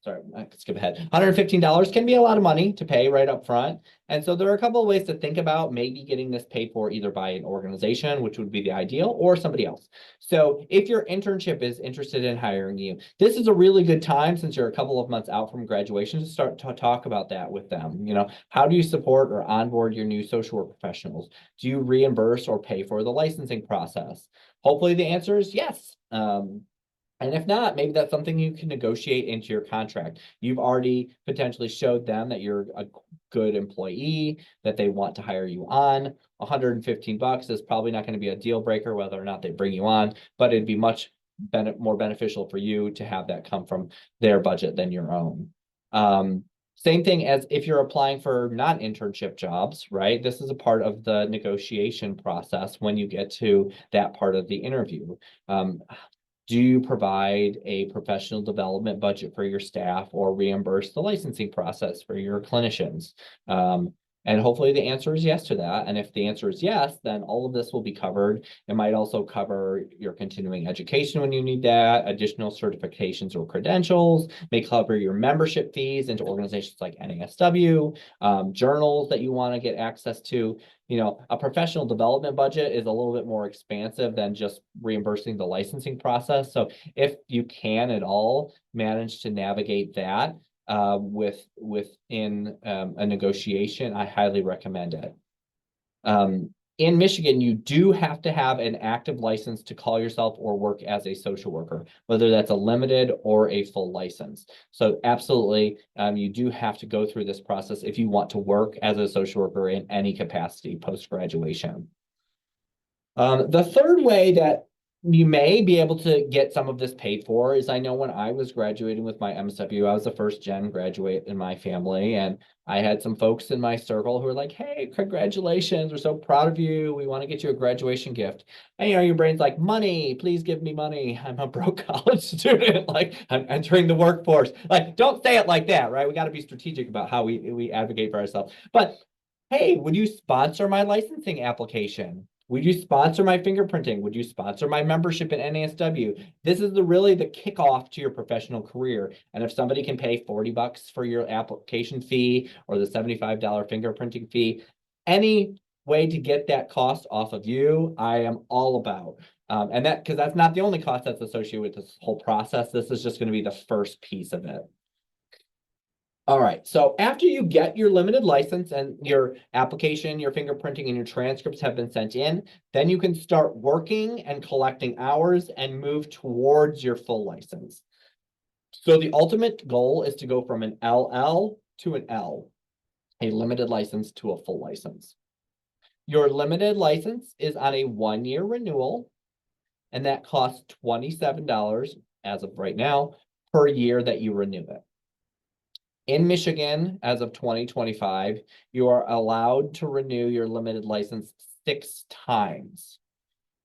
sorry, I could skip ahead. $115 can be a lot of money to pay right up front. And so there are a couple of ways to think about maybe getting this paid for either by an organization, which would be the ideal, or somebody else. So if your internship is interested in hiring you, this is a really good time since you're a couple of months out from graduation to start to talk about that with them. You know, how do you support or onboard your new social work professionals? Do you reimburse or pay for the licensing process? Hopefully the answer is yes. And if not, maybe that's something you can negotiate into your contract. You've already potentially showed them that you're a good employee, that they want to hire you on. $115 is probably not going to be a deal breaker whether or not they bring you on, but it'd be much more beneficial for you to have that come from their budget than your own. Same thing as if you're applying for non-internship jobs, right? This is a part of the negotiation process when you get to that part of the interview. Do you provide a professional development budget for your staff or reimburse the licensing process for your clinicians? And hopefully the answer is yes to that. And if the answer is yes, then all of this will be covered. It might also cover your continuing education when you need that, additional certifications or credentials, may cover your membership fees into organizations like NASW, journals that you want to get access to. You know, a professional development budget is a little bit more expansive than just reimbursing the licensing process. So if you can at all manage to navigate that, within a negotiation, I highly recommend it. In Michigan, you do have to have an active license to call yourself or work as a social worker, whether that's a limited or a full license. So absolutely, you do have to go through this process if you want to work as a social worker in any capacity post-graduation. The third way that you may be able to get some of this paid for is, I know when I was graduating with my MSW, I was the first gen graduate in my family, and I had some folks in my circle who were like, hey, congratulations, we're so proud of you, we want to get you a graduation gift. And your brain's like, money, please give me money, I'm a broke college student, like I'm entering the workforce. Like, don't say it like that, right? We got to be strategic about how we advocate for ourselves. But hey, would you sponsor my licensing application? Would you sponsor my fingerprinting? Would you sponsor my membership in NASW? This is really the kickoff to your professional career. And if somebody can pay $40 for your application fee or the $75 fingerprinting fee, any way to get that cost off of you, I am all about. And because that's not the only cost that's associated with this whole process. This is just going to be the first piece of it. All right, so after you get your limited license and your application, your fingerprinting, and your transcripts have been sent in, then you can start working and collecting hours and move towards your full license. So the ultimate goal is to go from an LL to an L, a limited license to a full license. Your limited license is on a 1-year renewal, and that costs $27 as of right now per year that you renew it. In Michigan, as of 2025, you are allowed to renew your limited license 6 times.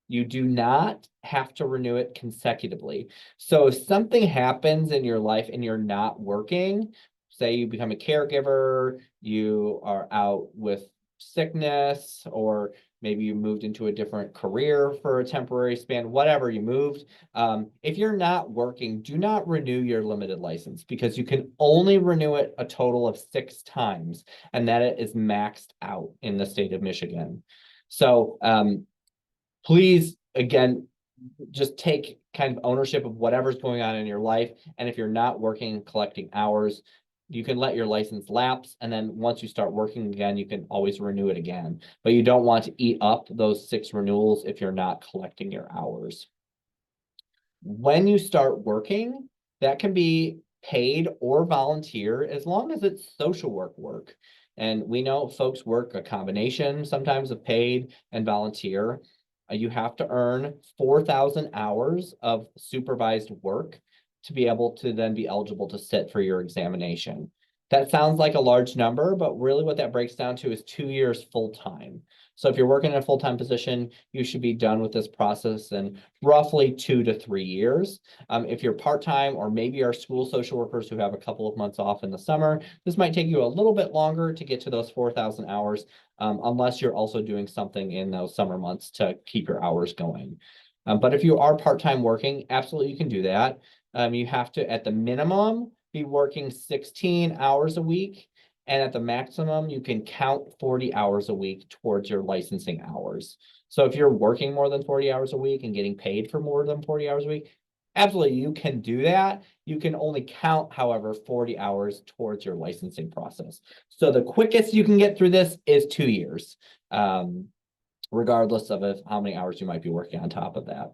You do not have to renew it consecutively. So if something happens in your life and you're not working, say you become a caregiver, you are out with sickness, or maybe you moved into a different career for a temporary span, whatever you moved. If you're not working, do not renew your limited license, because you can only renew it a total of 6 times, and that it is maxed out in the state of Michigan. So please, again, just take kind of ownership of whatever's going on in your life. And if you're not working, collecting hours, you can let your license lapse. And then once you start working again, you can always renew it again. But you don't want to eat up those 6 renewals if you're not collecting your hours. When you start working, that can be paid or volunteer, as long as it's social work. And we know folks work a combination sometimes of paid and volunteer. You have to earn 4,000 hours of supervised work to be able to then be eligible to sit for your examination. That sounds like a large number, but really what that breaks down to is 2 years full-time. So if you're working in a full-time position, you should be done with this process in roughly 2 to 3 years. If you're part-time, or maybe our school social workers who have a couple of months off in the summer, this might take you a little bit longer to get to those 4,000 hours, unless you're also doing something in those summer months to keep your hours going. But if you are part-time working, absolutely you can do that. You have to, at the minimum, be working 16 hours a week. And at the maximum, you can count 40 hours a week towards your licensing hours. So if you're working more than 40 hours a week and getting paid for more than 40 hours a week, absolutely, you can do that. You can only count, however, 40 hours towards your licensing process. So the quickest you can get through this is 2 years, regardless of how many hours you might be working on top of that.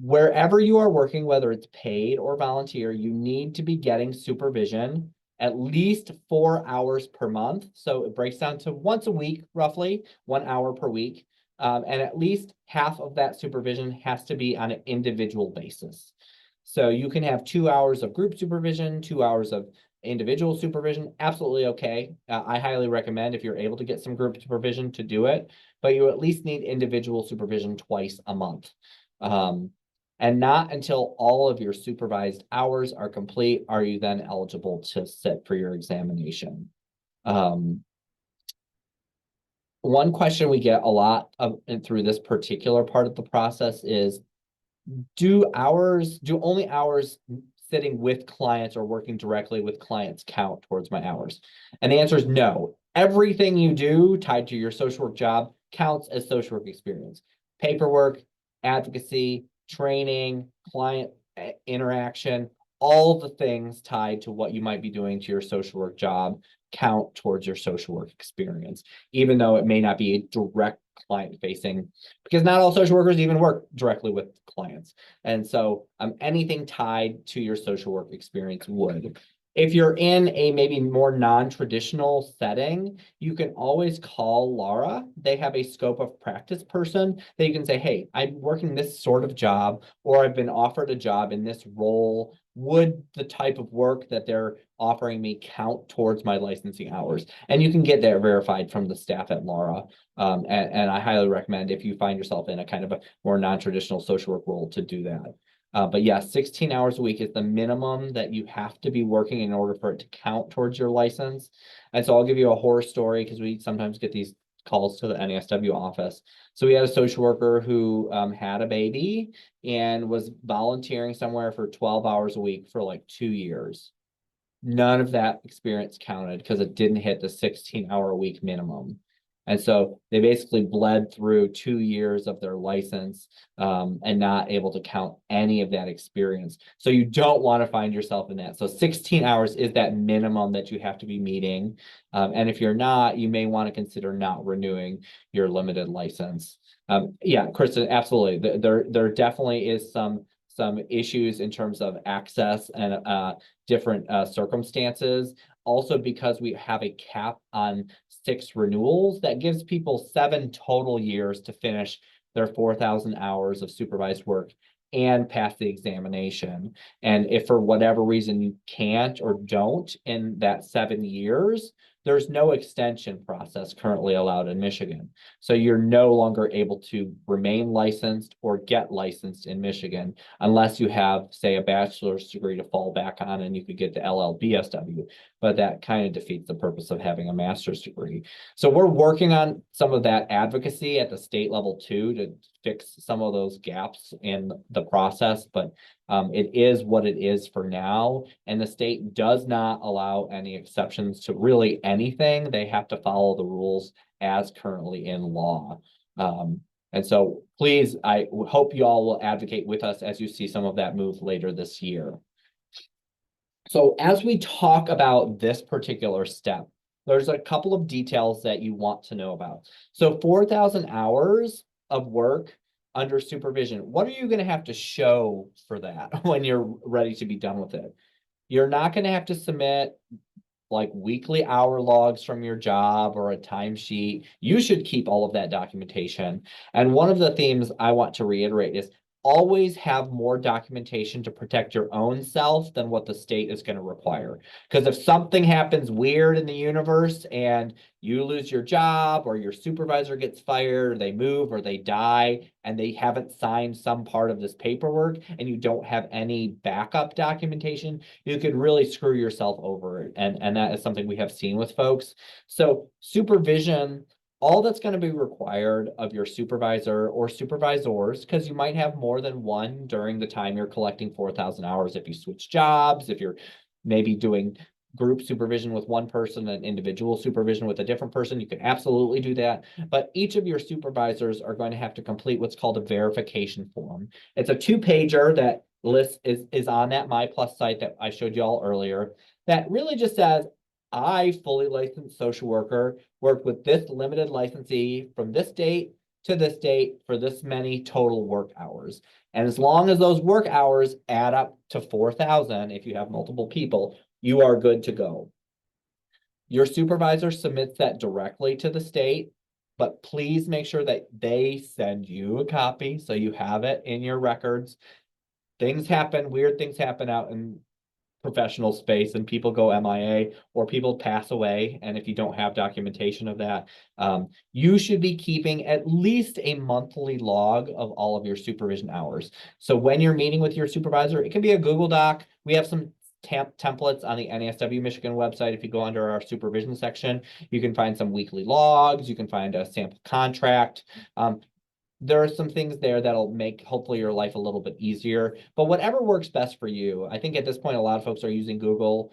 Wherever you are working, whether it's paid or volunteer, you need to be getting supervision at least 4 hours per month. So it breaks down to once a week, roughly 1 hour per week. And at least half of that supervision has to be on an individual basis. So you can have 2 hours of group supervision, 2 hours of individual supervision, absolutely okay. I highly recommend, if you're able to get some group supervision, to do it, but you at least need individual supervision twice a month. And not until all of your supervised hours are complete are you then eligible to sit for your examination. One question we get a lot through this particular part of the process is, do only hours sitting with clients or working directly with clients count towards my hours? And the answer is no. Everything you do tied to your social work job counts as social work experience. Paperwork, advocacy, training, client interaction, all the things tied to what you might be doing to your social work job count towards your social work experience, even though it may not be a direct client facing, because not all social workers even work directly with clients. And so anything tied to your social work experience would. If you're in a maybe more non-traditional setting, you can always call Laura. They have a scope of practice person that you can say, hey, I'm working this sort of job, or I've been offered a job in this role. Would the type of work that they're offering me count towards my licensing hours? And you can get that verified from the staff at Laura. And I highly recommend, if you find yourself in a kind of a more non-traditional social work role, to do that. But yeah, 16 hours a week is the minimum that you have to be working in order for it to count towards your license. And so I'll give you a horror story, because we sometimes get these calls to the NASW office. So we had a social worker who had a baby and was volunteering somewhere for 12 hours a week for like 2 years. None of that experience counted because it didn't hit the 16-hour a week minimum. And so they basically bled through 2 years of their license and not able to count any of that experience. So you don't want to find yourself in that. So 16 hours is that minimum that you have to be meeting. And if you're not, you may want to consider not renewing your limited license. Yeah, Kristen, absolutely. There definitely is some issues in terms of access and different circumstances. Also, because we have a cap on 6 renewals, that gives people 7 total years to finish their 4,000 hours of supervised work and pass the examination. And if for whatever reason you can't or don't in that 7 years, there's no extension process currently allowed in Michigan. So you're no longer able to remain licensed or get licensed in Michigan unless you have, say, a bachelor's degree to fall back on, and you could get the LLBSW. But that kind of defeats the purpose of having a master's degree. So we're working on some of that advocacy at the state level too, to fix some of those gaps in the process. But it is what it is for now. And the state does not allow any exceptions to really anything. They have to follow the rules as currently in law. And so please, I hope you all will advocate with us as you see some of that move later this year. So as we talk about this particular step, there's a couple of details that you want to know about. So 4,000 hours of work under supervision, what are you going to have to show for that when you're ready to be done with it? You're not going to have to submit like weekly hour logs from your job or a timesheet. You should keep all of that documentation. And one of the themes I want to reiterate is always have more documentation to protect your own self than what the state is going to require. Because if something happens weird in the universe and you lose your job, or your supervisor gets fired, or they move, or they die, and they haven't signed some part of this paperwork, and you don't have any backup documentation, you could really screw yourself over. And that is something we have seen with folks. So supervision, all that's going to be required of your supervisor or supervisors, because you might have more than one during the time you're collecting 4,000 hours. If you switch jobs, if you're maybe doing group supervision with one person and individual supervision with a different person, you can absolutely do that. But each of your supervisors are going to have to complete what's called a verification form. It's a 2-pager that is on that MyPlus site that I showed you all earlier, that really just says, I, fully licensed social worker, worked with this limited licensee from this date to this date for this many total work hours. And as long as those work hours add up to 4,000, if you have multiple people, you are good to go. Your supervisor submits that directly to the state, but please make sure that they send you a copy so you have it in your records. Things happen, weird things happen out in professional space, and people go MIA or people pass away. And if you don't have documentation of that, you should be keeping at least a monthly log of all of your supervision hours. So when you're meeting with your supervisor, it can be a Google Doc. We have some templates on the NASW Michigan website. If you go under our supervision section, you can find some weekly logs. You can find a sample contract. There are some things there that'll make hopefully your life a little bit easier, but whatever works best for you. I think at this point, a lot of folks are using Google.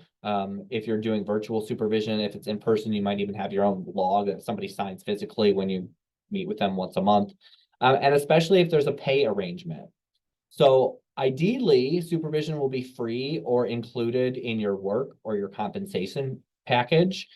If you're doing virtual supervision, if it's in person, you might even have your own log that somebody signs physically when you meet with them once a month. And especially if there's a pay arrangement. So Ideally, supervision will be free or included in your work or your compensation package.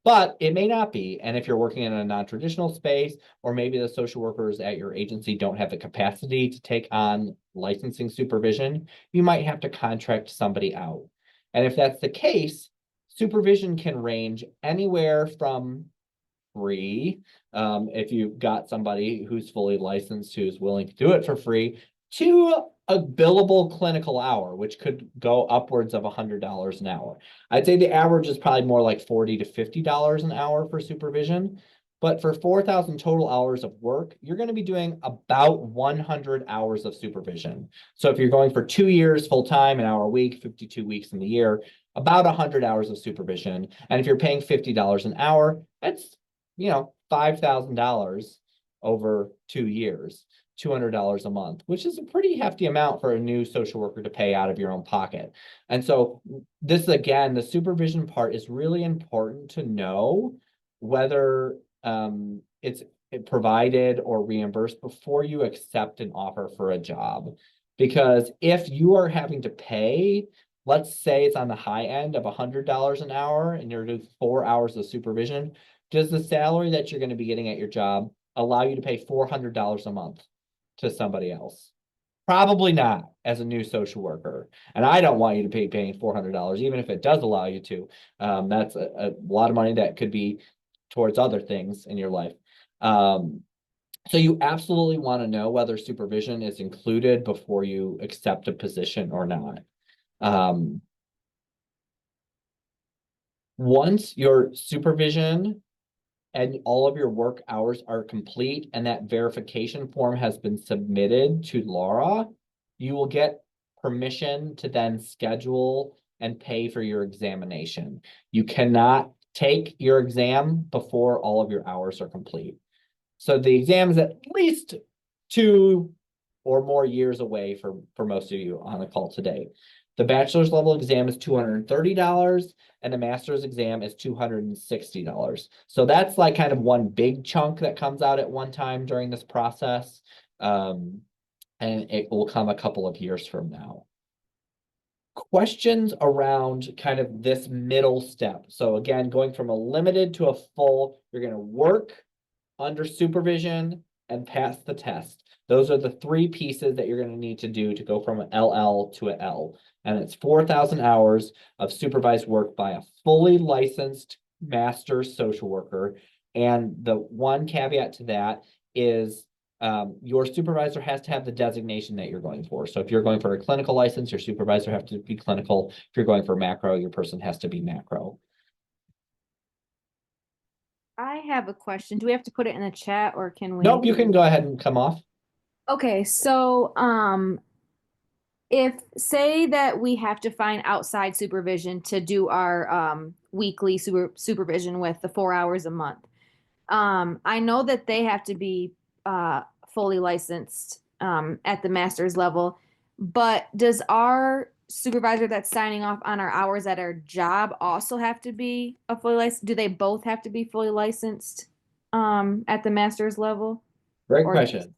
But it may not be. And if you're working in a non-traditional space, or maybe the social workers at your agency don't have the capacity to take on licensing supervision, you might have to contract somebody out. And if that's the case, supervision can range anywhere from free, if you've got somebody who's fully licensed, who's willing to do it for free, to a billable clinical hour, which could go upwards of $100 an hour. I'd say the average is probably more like $40 to $50 an hour for supervision. But for 4,000 total hours of work, you're going to be doing about 100 hours of supervision. So if you're going for 2 years full-time, an hour a week, 52 weeks in the year, about 100 hours of supervision. And if you're paying $50 an hour, that's, $5,000 over 2 years. $200 a month, which is a pretty hefty amount for a new social worker to pay out of your own pocket. And so this, again, the supervision part is really important to know whether it's provided or reimbursed before you accept an offer for a job. Because if you are having to pay, let's say it's on the high end of $100 an hour and you're doing 4 hours of supervision, does the salary that you're going to be getting at your job allow you to pay $400 a month to somebody else? Probably not, as a new social worker. And I don't want you to be paying $400, even if it does allow you to. That's a lot of money that could be towards other things in your life. So you absolutely want to know whether supervision is included before you accept a position or not. Once your supervision and all of your work hours are complete and that verification form has been submitted to Laura, you will get permission to then schedule and pay for your examination. You cannot take your exam before all of your hours are complete. So the exam is at least 2 or more years away for most of you on the call today. The bachelor's level exam is $230 and the master's exam is $260. So that's like kind of one big chunk that comes out at one time during this process. And it will come a couple of years from now. Questions around kind of this middle step. So again, going from a limited to a full, you're going to work under supervision and pass the test. Those are the 3 pieces that you're going to need to do to go from an LL to an L. And it's 4,000 hours of supervised work by a fully licensed master social worker. And the one caveat to that is your supervisor has to have the designation that you're going for. So if you're going for a clinical license, your supervisor has to be clinical. If you're going for macro, your person has to be macro. I have a question. Do we have to put it in the chat or can we? Nope, you can go ahead and come off. Okay, so if say that we have to find outside supervision to do our weekly supervision with the 4 hours a month. I know that they have to be fully licensed at the master's level, but does our supervisor that's signing off on our hours at our job also have to be a fully licensed? Do they both have to be fully licensed at the master's level? Great Or- question.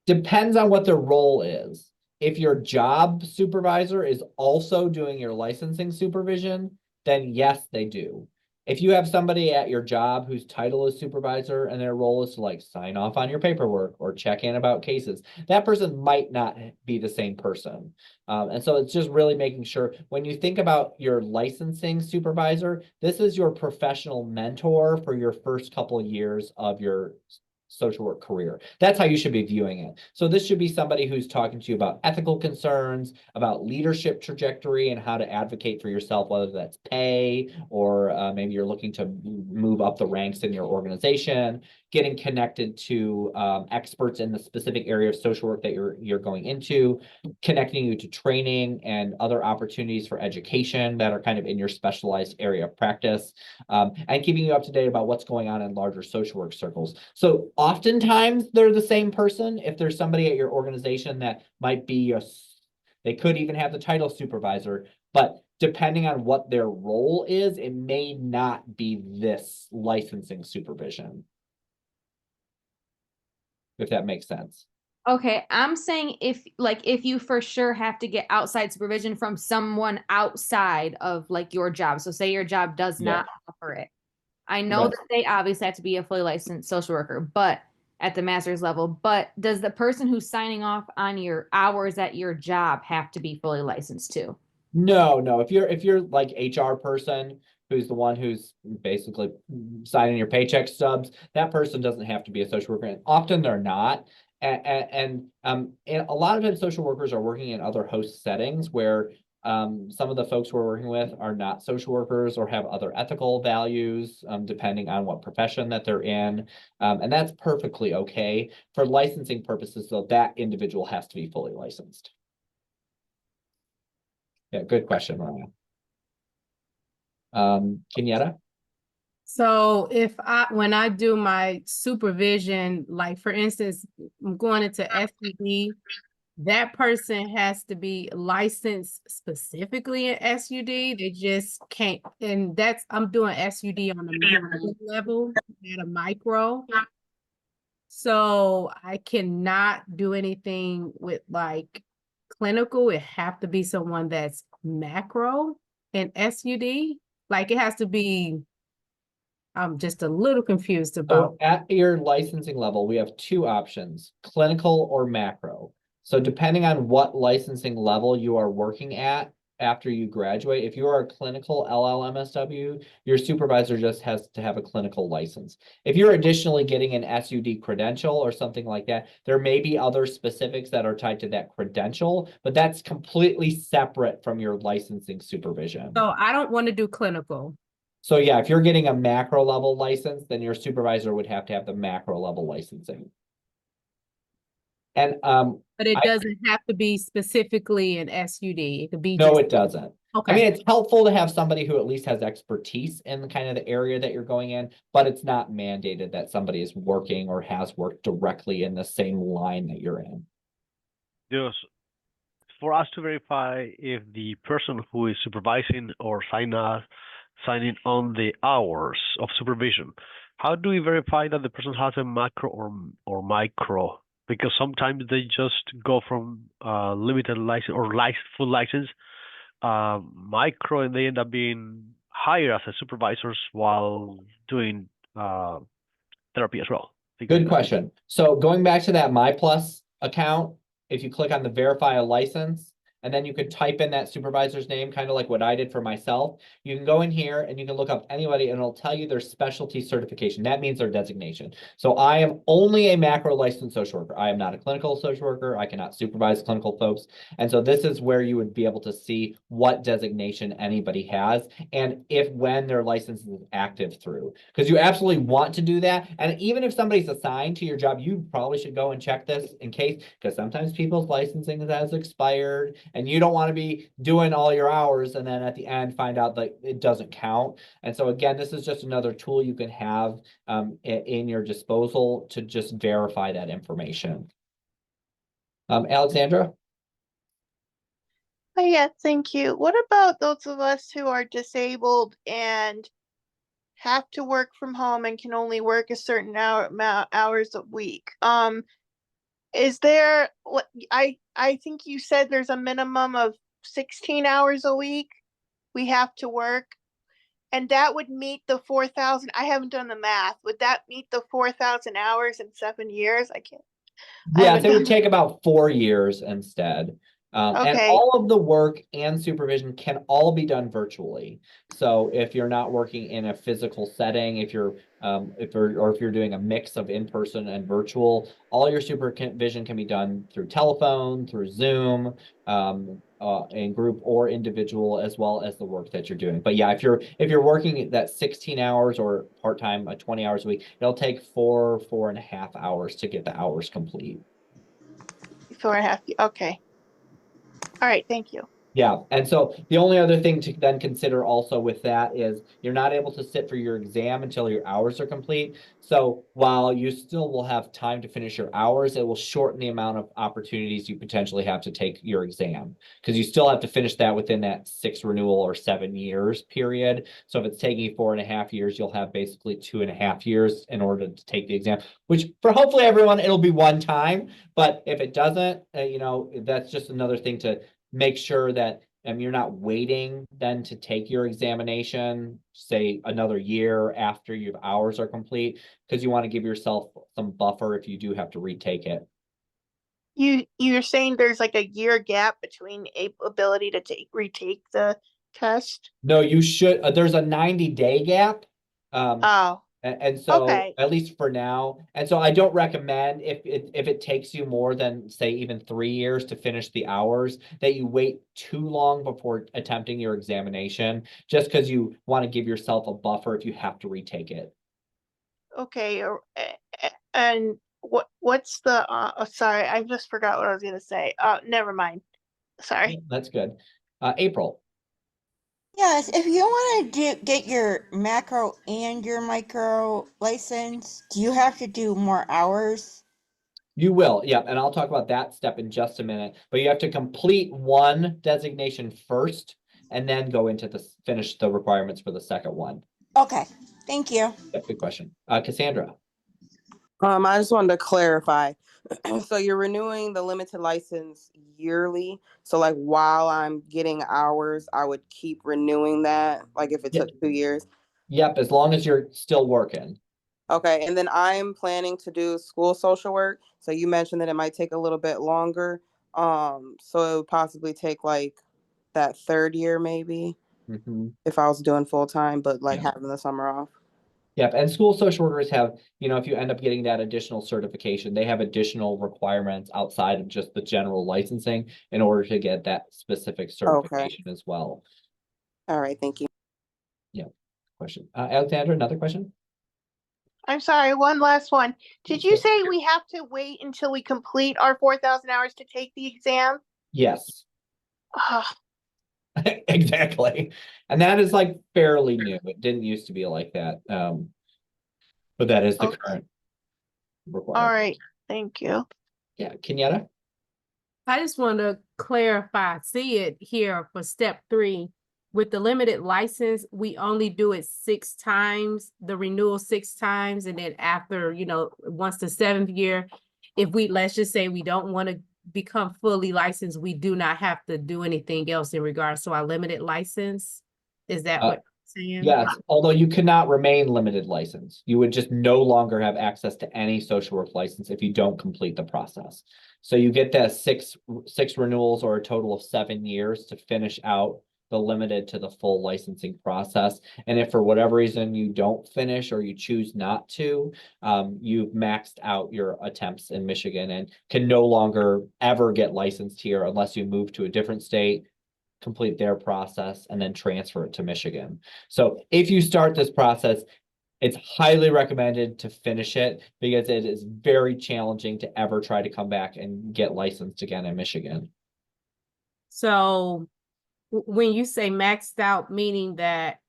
Depends on what their role is. If your job supervisor is also doing your licensing supervision, then yes, they do. If you have somebody at your job whose title is supervisor and their role is to like sign off on your paperwork or check in about cases, that person might not be the same person. And so it's just really making sure when you think about your licensing supervisor, this is your professional mentor for your first couple of years of your social work career. That's how you should be viewing it. So this should be somebody who's talking to you about ethical concerns, about leadership trajectory and how to advocate for yourself, whether that's pay or maybe you're looking to move up the ranks in your organization, getting connected to experts in the specific area of social work that you're going into, connecting you to training and other opportunities for education that are kind of in your specialized area of practice, and keeping you up to date about what's going on in larger social work circles. So oftentimes they're the same person. If there's somebody at your organization that might be they could even have the title supervisor, but depending on what their role is, it may not be this licensing supervision. If that makes sense. Okay, I'm saying if you for sure have to get outside supervision from someone outside of like your job. So say your job does Yeah. not offer it. I know Right. that they obviously have to be a fully licensed social worker, but at the master's level, but does the person who's signing off on your hours at your job have to be fully licensed too? No. If you're like HR person who's the one who's basically signing your paycheck stubs, that person doesn't have to be a social worker. And often they're not. And a lot of times social workers are working in other host settings where some of the folks we're working with are not social workers or have other ethical values, depending on what profession that they're in. And that's perfectly okay. For licensing purposes, though, that individual has to be fully licensed. Yeah, good question, Ryan. Kenyatta? So when I do my supervision, like for instance, I'm going into SUD, that person has to be licensed specifically in SUD. They just can't, and I'm doing SUD on the macro level, at a micro. So I cannot do anything with like clinical. It have to be someone that's macro and SUD. Like it has to be, I'm just a little confused about. So at your licensing level, we have two options, clinical or macro. So depending on what licensing level you are working at after you graduate, if you are a clinical LLMSW, your supervisor just has to have a clinical license. If you're additionally getting an SUD credential or something like that, there may be other specifics that are tied to that credential, but that's completely separate from your licensing supervision. So I don't want to do clinical. So yeah, if you're getting a macro level license, then your supervisor would have to have the macro level licensing. And But it doesn't have to be specifically an SUD. It could be no, just, it doesn't. I okay. mean, it's helpful to have somebody who at least has expertise in the kind of the area that you're going in, but it's not mandated that somebody is working or has worked directly in the same line that you're in. Just for us to verify if the person who is supervising or signing on the hours of supervision, how do we verify that the person has a macro or micro? Because sometimes they just go from limited license or full license micro, and they end up being hired as a supervisors while doing therapy as well. Good question. So going back to that MyPlus account, if you click on the verify a license, and then you could type in that supervisor's name, kind of like what I did for myself. You can go in here and you can look up anybody and it'll tell you their specialty certification. That means their designation. So I am only a macro licensed social worker. I am not a clinical social worker. I cannot supervise clinical folks. And so this is where you would be able to see what designation anybody has and when their license is active through. Because you absolutely want to do that. And even if somebody's assigned to your job, you probably should go and check this in case, because sometimes people's licensing has expired. And you don't want to be doing all your hours and then at the end find out that it doesn't count. And so again, this is just another tool you can have in your disposal to just verify that information. Alexandra? Oh, yeah, thank you. What about those of us who are disabled and have to work from home and can only work a certain hours a week? Is there what I think you said there's a minimum of 16 hours a week we have to work, and that would meet the 4,000. I haven't done the math. Would that meet the 4,000 hours in 7 years? I can't. Yes, it would take about 4 years instead. And Okay. all of the work and supervision can all be done virtually. So if you're not working in a physical setting, if you're doing a mix of in-person and virtual, all your supervision can be done through telephone, through Zoom, in group or individual, as well as the work that you're doing. But yeah, if you're working that 16 hours or part-time, 20 hours a week, it'll take 4.5 hours to get the hours complete. 4.5. Okay. All right. Thank you. Yeah, and so the only other thing to then consider also with that is you're not able to sit for your exam until your hours are complete. So while you still will have time to finish your hours, it will shorten the amount of opportunities you potentially have to take your exam, because you still have to finish that within that 6 renewal or 7 years period. So if it's taking you 4.5 years, you'll have basically 2.5 years in order to take the exam, which for hopefully everyone, it'll be one time. But if it doesn't, that's just another thing to make sure that you're not waiting then to take your examination, say another year after your hours are complete, because you want to give yourself some buffer if you do have to retake it. You're saying there's like a year gap between ability to retake the test? No, you should, there's a 90-day gap. Oh, And so, okay. at least for now, and so I don't recommend if it takes you more than, say, even 3 years to finish the hours, that you wait too long before attempting your examination, just because you want to give yourself a buffer if you have to retake it. Okay, and what's the sorry, I just forgot what I was gonna say. Never mind. Sorry. That's good. April. Yes, if you want to get your macro and your micro license, do you have to do more hours? You will, yeah, and I'll talk about that step in just a minute, but you have to complete one designation first and then go into finish the requirements for the second one. Okay, thank you. Yeah, good question. Cassandra. I just wanted to clarify. So you're renewing the limited license yearly. So like while I'm getting hours, I would keep renewing that, like if it Yep. took 2 years. Yep, as long as you're still working. Okay, and then I'm planning to do school social work. So you mentioned that it might take a little bit longer. So it would possibly take like that 3rd year maybe if I was doing full time, but like Yeah. having the summer off. Yep, and school social workers have, if you end up getting that additional certification, they have additional requirements outside of just the general licensing in order to get that specific certification as well. All right, thank you. Yeah, question. Alexandra, another question? I'm sorry, one last one. Did you say we have to wait until we complete our 4,000 hours to take the exam? Yes. Ugh. Exactly. And that is like fairly new. It didn't used to be like that. But that is the Okay. current All requirement. right, thank you. Yeah, Kenyatta? I just want to clarify, see it here for step 3. With the limited license, we only do it 6 times, the renewal 6 times. And then after, once the 7th year, if let's just say we don't want to become fully licensed, we do not have to do anything else in regards to our limited license. Is that what you're saying? Yes, although you cannot remain limited license. You would just no longer have access to any social work license if you don't complete the process. So you get that six renewals or a total of 7 years to finish out the limited to the full licensing process. And if for whatever reason you don't finish or you choose not to, you've maxed out your attempts in Michigan and can no longer ever get licensed here unless you move to a different state, complete their process, and then transfer it to Michigan. So if you start this process, it's highly recommended to finish it because it is very challenging to ever try to come back and get licensed again in Michigan. So when you say maxed out, meaning that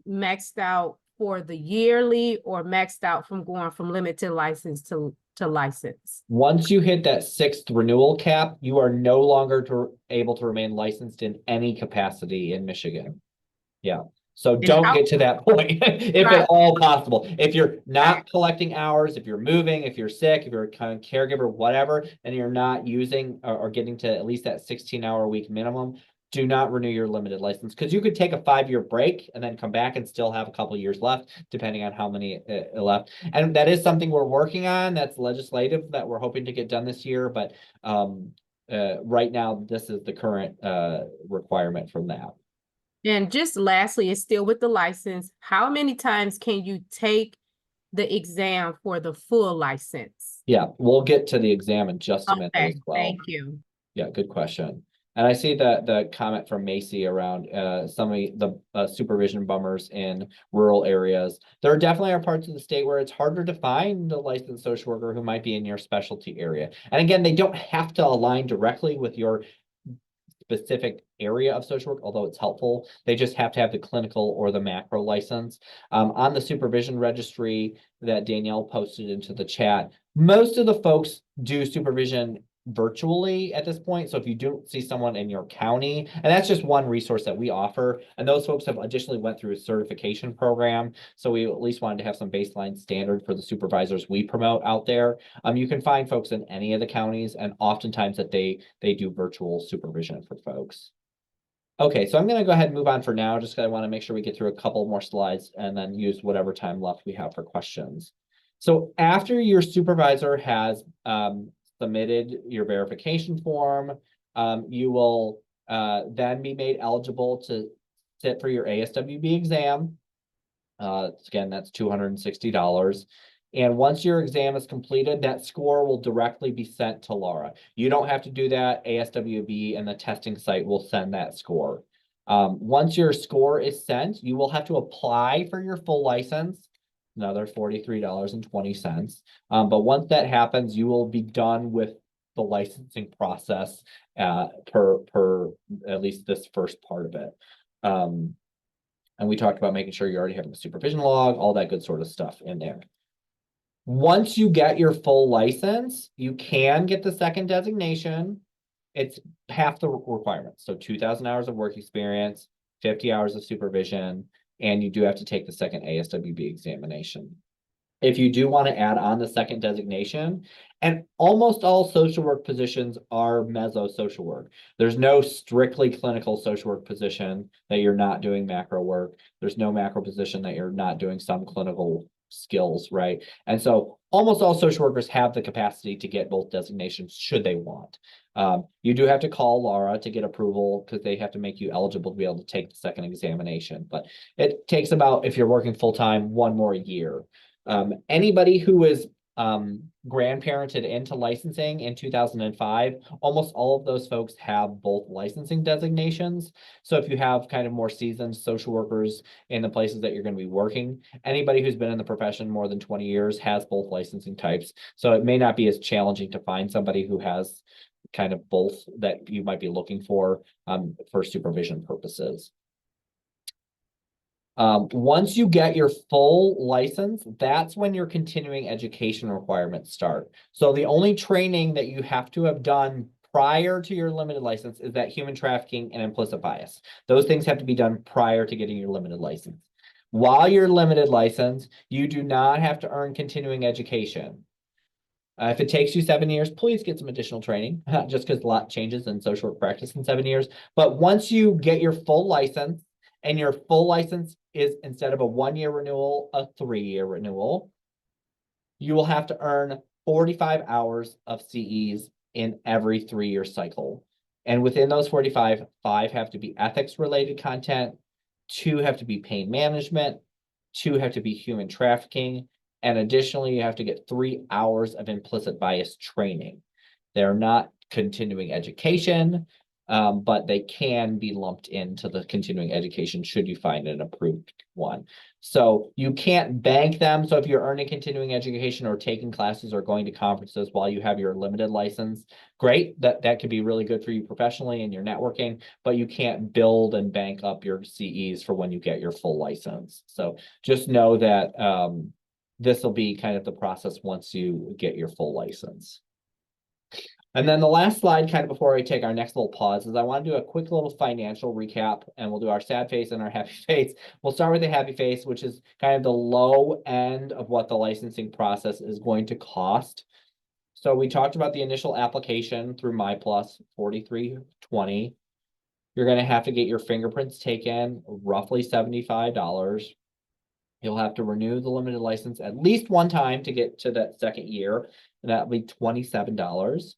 maxed out for the yearly or maxed out from going from limited license to license? Once you hit that 6th renewal cap, you are no longer able to remain licensed in any capacity in Michigan. Yeah. So don't get to that point if at all possible. If you're not collecting hours, if you're moving, if you're sick, if you're a kind of caregiver, whatever, and you're not using or getting to at least that 16-hour-a-week minimum, do not renew your limited license, because you could take a 5-year break and then come back and still have a couple of years left, depending on how many left. And that is something we're working on. That's legislative that we're hoping to get done this year. But right now, this is the current requirement from that. And just lastly, it's still with the license. How many times can you take the exam for the full license? Yeah, we'll get to the exam in just a minute as well. Thank you. Yeah, good question. And I see the comment from Macy around some of the supervision bummers in rural areas. There definitely are parts of the state where it's harder to find a licensed social worker who might be in your specialty area. And again, they don't have to align directly with your specific area of social work, although it's helpful. They just have to have the clinical or the macro license. On the supervision registry that Danielle posted into the chat, most of the folks do supervision virtually at this point. So if you do see someone in your county, and that's just one resource that we offer, and those folks have additionally went through a certification program. So we at least wanted to have some baseline standard for the supervisors we promote out there. You can find folks in any of the counties, and oftentimes that they do virtual supervision for folks. Okay, so I'm going to go ahead and move on for now, just because I want to make sure we get through a couple more slides and then use whatever time left we have for questions. So after your supervisor has submitted your verification form, you will then be made eligible to sit for your ASWB exam. Again, that's $260. And once your exam is completed, that score will directly be sent to Laura. You don't have to do that. ASWB and the testing site will send that score. Once your score is sent, you will have to apply for your full license, another $43.20. But once that happens, you will be done with the licensing process per at least this first part of it. And we talked about making sure you already have the supervision log, all that good sort of stuff in there. Once you get your full license, you can get the second designation. It's half the requirements. So 2,000 hours of work experience, 50 hours of supervision, and you do have to take the second ASWB examination. If you do want to add on the second designation, and almost all social work positions are meso social work. There's no strictly clinical social work position that you're not doing macro work. There's no macro position that you're not doing some clinical skills, right? And so almost all social workers have the capacity to get both designations should they want. You do have to call Laura to get approval because they have to make you eligible to be able to take the second examination. But it takes about, if you're working full-time, 1 more year. Anybody who is grandparented into licensing in 2005, almost all of those folks have both licensing designations. So if you have kind of more seasoned social workers in the places that you're going to be working, anybody who's been in the profession more than 20 years has both licensing types. So it may not be as challenging to find somebody who has kind of both that you might be looking for supervision purposes. Once you get your full license, that's when your continuing education requirements start. So the only training that you have to have done prior to your limited license is that human trafficking and implicit bias. Those things have to be done prior to getting your limited license. While you're limited license, you do not have to earn continuing education. If it takes you 7 years, please get some additional training, just because a lot changes in social work practice in 7 years. But once you get your full license, and your full license is, instead of a 1-year renewal, a 3-year renewal, you will have to earn 45 hours of CEs in every 3-year cycle. And within those 45, 5 have to be ethics related content, 2 have to be pain management, 2 have to be human trafficking, and additionally, you have to get 3 hours of implicit bias training. They're not continuing education, but they can be lumped into the continuing education should you find an approved one. So you can't bank them. So if you're earning continuing education or taking classes or going to conferences while you have your limited license, great, that could be really good for you professionally and your networking, but you can't build and bank up your CEs for when you get your full license. So just know that this will be kind of the process once you get your full license. And then the last slide, kind of before we take our next little pause, is I want to do a quick little financial recap, and we'll do our sad face and our happy face. We'll start with the happy face, which is kind of the low end of what the licensing process is going to cost. So we talked about the initial application through MyPlus, $43.20. You're going to have to get your fingerprints taken, roughly $75. You'll have to renew the limited license at least 1 time to get to that 2nd year, and that'll be $27.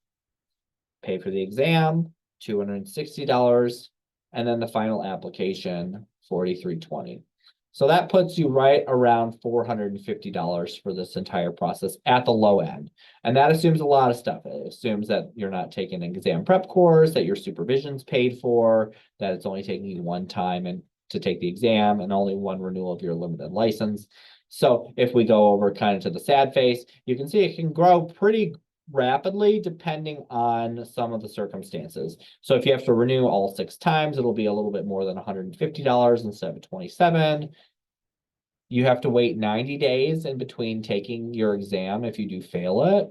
Pay for the exam, $260, and then the final application, $43.20. So that puts you right around $450 for this entire process at the low end. And that assumes a lot of stuff. It assumes that you're not taking an exam prep course, that your supervision's paid for, that it's only taking you 1 time and to take the exam and only 1 renewal of your limited license. So if we go over kind of to the sad face, you can see it can grow pretty rapidly depending on some of the circumstances. So if you have to renew all 6 times, it'll be a little bit more than $150 instead of 27. You have to wait 90 days in between taking your exam if you do fail it.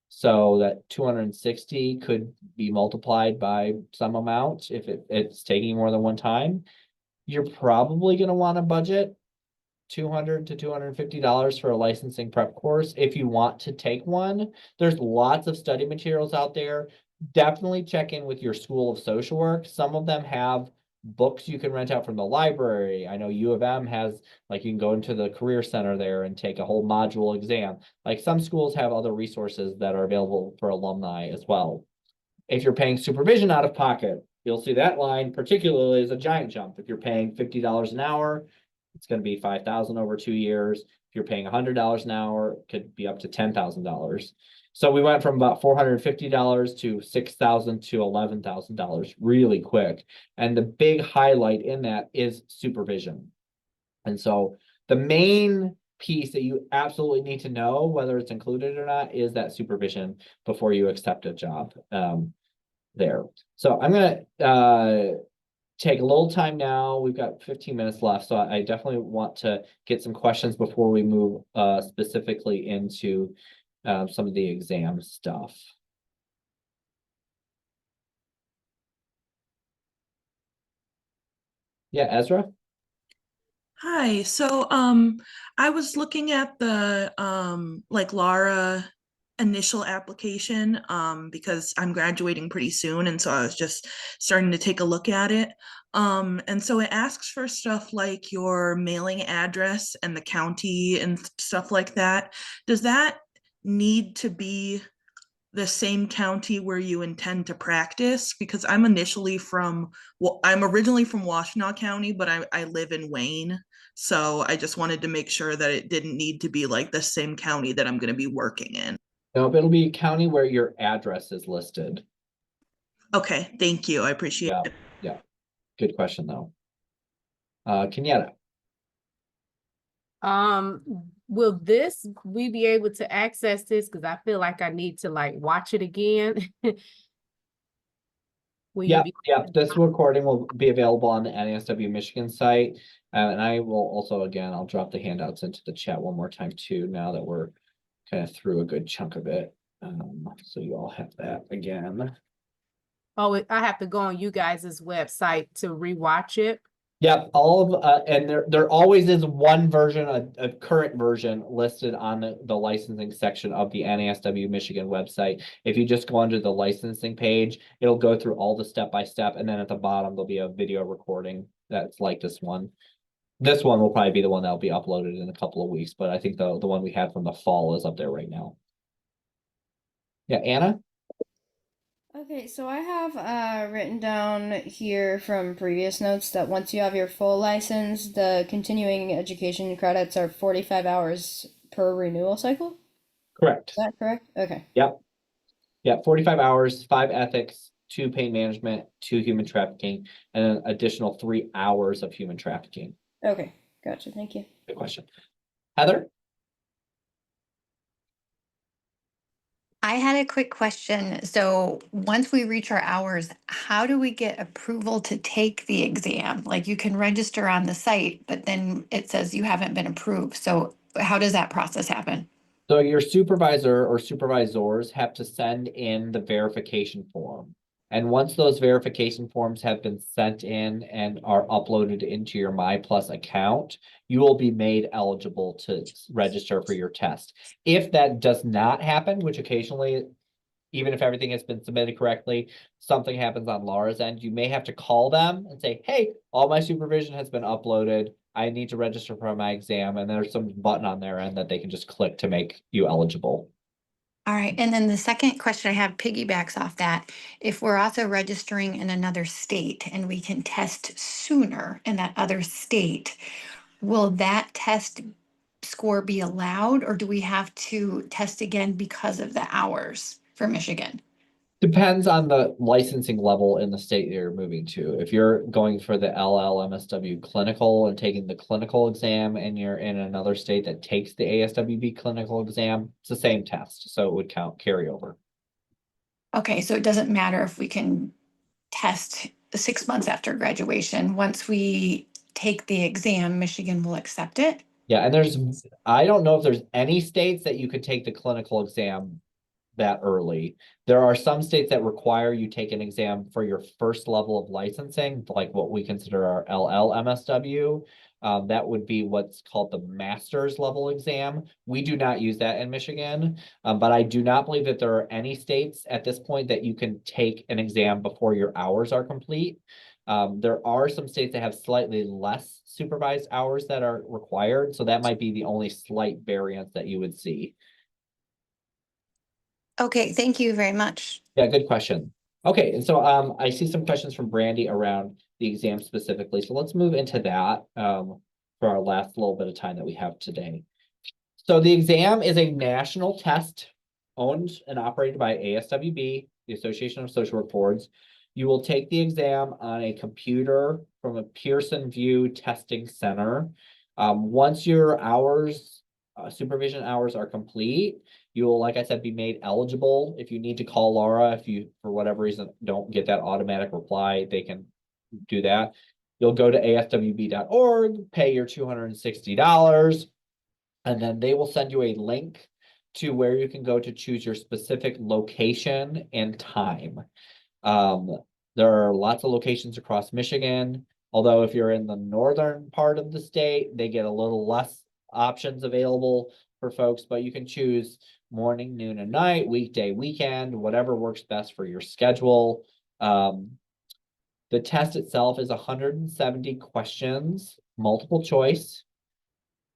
So that 260 could be multiplied by some amount if it's taking more than one time. You're probably going to want to budget $200 to $250 for a licensing prep course if you want to take one. There's lots of study materials out there. Definitely check in with your School of Social Work. Some of them have books you can rent out from the library. I know U of M has, like, you can go into the Career Center there and take a whole module exam. Like, some schools have other resources that are available for alumni as well. If you're paying supervision out of pocket, you'll see that line particularly is a giant jump. If you're paying $50 an hour, it's going to be $5,000 over 2 years. If you're paying $100 an hour, it could be up to $10,000. So we went from about $450 to $6,000 to $11,000 really quick. And the big highlight in that is supervision. And so the main piece that you absolutely need to know, whether it's included or not, is that supervision before you accept a job there. So I'm going to take a little time now. We've got 15 minutes left, so I definitely want to get some questions before we move specifically into some of the exam stuff. Yeah, Ezra? Hi. So I was looking at the like Laura initial application because I'm graduating pretty soon, and so I was just starting to take a look at it. And so it asks for stuff like your mailing address and the county and stuff like that. Does that need to be the same county where you intend to practice? Because I'm originally from Washtenaw County, but I live in Wayne. So I just wanted to make sure that it didn't need to be like the same county that I'm going to be working in. No, it'll be a county where your address is listed. Okay, thank you. I appreciate it. Yeah, good question though. Kenyatta. Will we be able to access this? Because I feel like I need to like watch it again. Yeah, this recording will be available on the NASW Michigan site. And I will also, again, I'll drop the handouts into the chat one more time too, now that we're kind of through a good chunk of it. So you all have that again. Oh, I have to go on you guys' website to rewatch it. Yep, all of and there always is one version, a current version listed on the licensing section of the NASW Michigan website. If you just go under the licensing page, it'll go through all the step-by-step, and then at the bottom there'll be a video recording that's like this one. This one will probably be the one that'll be uploaded in a couple of weeks, but I think the one we had from the fall is up there right now. Yeah, Anna? Okay, so I have written down here from previous notes that once you have your full license, the continuing education credits are 45 hours per renewal cycle? Correct. Is that correct? Okay. Yep. Yeah, 45 hours, 5 ethics, 2 pain management, 2 human trafficking, and an additional 3 hours of human trafficking. Okay, gotcha. Thank you. Good question. Heather? I had a quick question. So once we reach our hours, how do we get approval to take the exam? Like, you can register on the site, but then it says you haven't been approved. So how does that process happen? So your supervisor or supervisors have to send in the verification form. And once those verification forms have been sent in and are uploaded into your MyPlus account, you will be made eligible to register for your test. If that does not happen, which occasionally, even if everything has been submitted correctly, something happens on Laura's end, you may have to call them and say, hey, all my supervision has been uploaded. I need to register for my exam. And there's some button on their end that they can just click to make you eligible. All right. And then the second question I have piggybacks off that. If we're also registering in another state and we can test sooner in that other state, will that test score be allowed, or do we have to test again because of the hours for Michigan? Depends on the licensing level in the state that you're moving to. If you're going for the LMSW clinical and taking the clinical exam and you're in another state that takes the ASWB clinical exam, it's the same test, so it would count carryover. Okay, so it doesn't matter if we can test 6 months after graduation. Once we take the exam, Michigan will accept it. Yeah, and I don't know if there's any states that you could take the clinical exam that early. There are some states that require you take an exam for your first level of licensing, like what we consider our LLMSW. That would be what's called the master's level exam. We do not use that in Michigan, but I do not believe that there are any states at this point that you can take an exam before your hours are complete. There are some states that have slightly less supervised hours that are required, so that might be the only slight variance that you would see. Okay, thank you very much. Yeah, good question. Okay, and so I see some questions from Brandy around the exam specifically. So let's move into that for our last little bit of time that we have today. So the exam is a national test owned and operated by ASWB, the Association of Social Work Boards. You will take the exam on a computer from a Pearson VUE testing center. Once your hours, supervision hours are complete, you will, like I said, be made eligible. If you need to call Laura, if you, for whatever reason, don't get that automatic reply, they can do that. You'll go to aswb.org, pay your $260, and then they will send you a link to where you can go to choose your specific location and time. There are lots of locations across Michigan, although if you're in the northern part of the state, they get a little less options available for folks, but you can choose morning, noon, and night, weekday, weekend, whatever works best for your schedule. The test itself is 170 questions, multiple choice.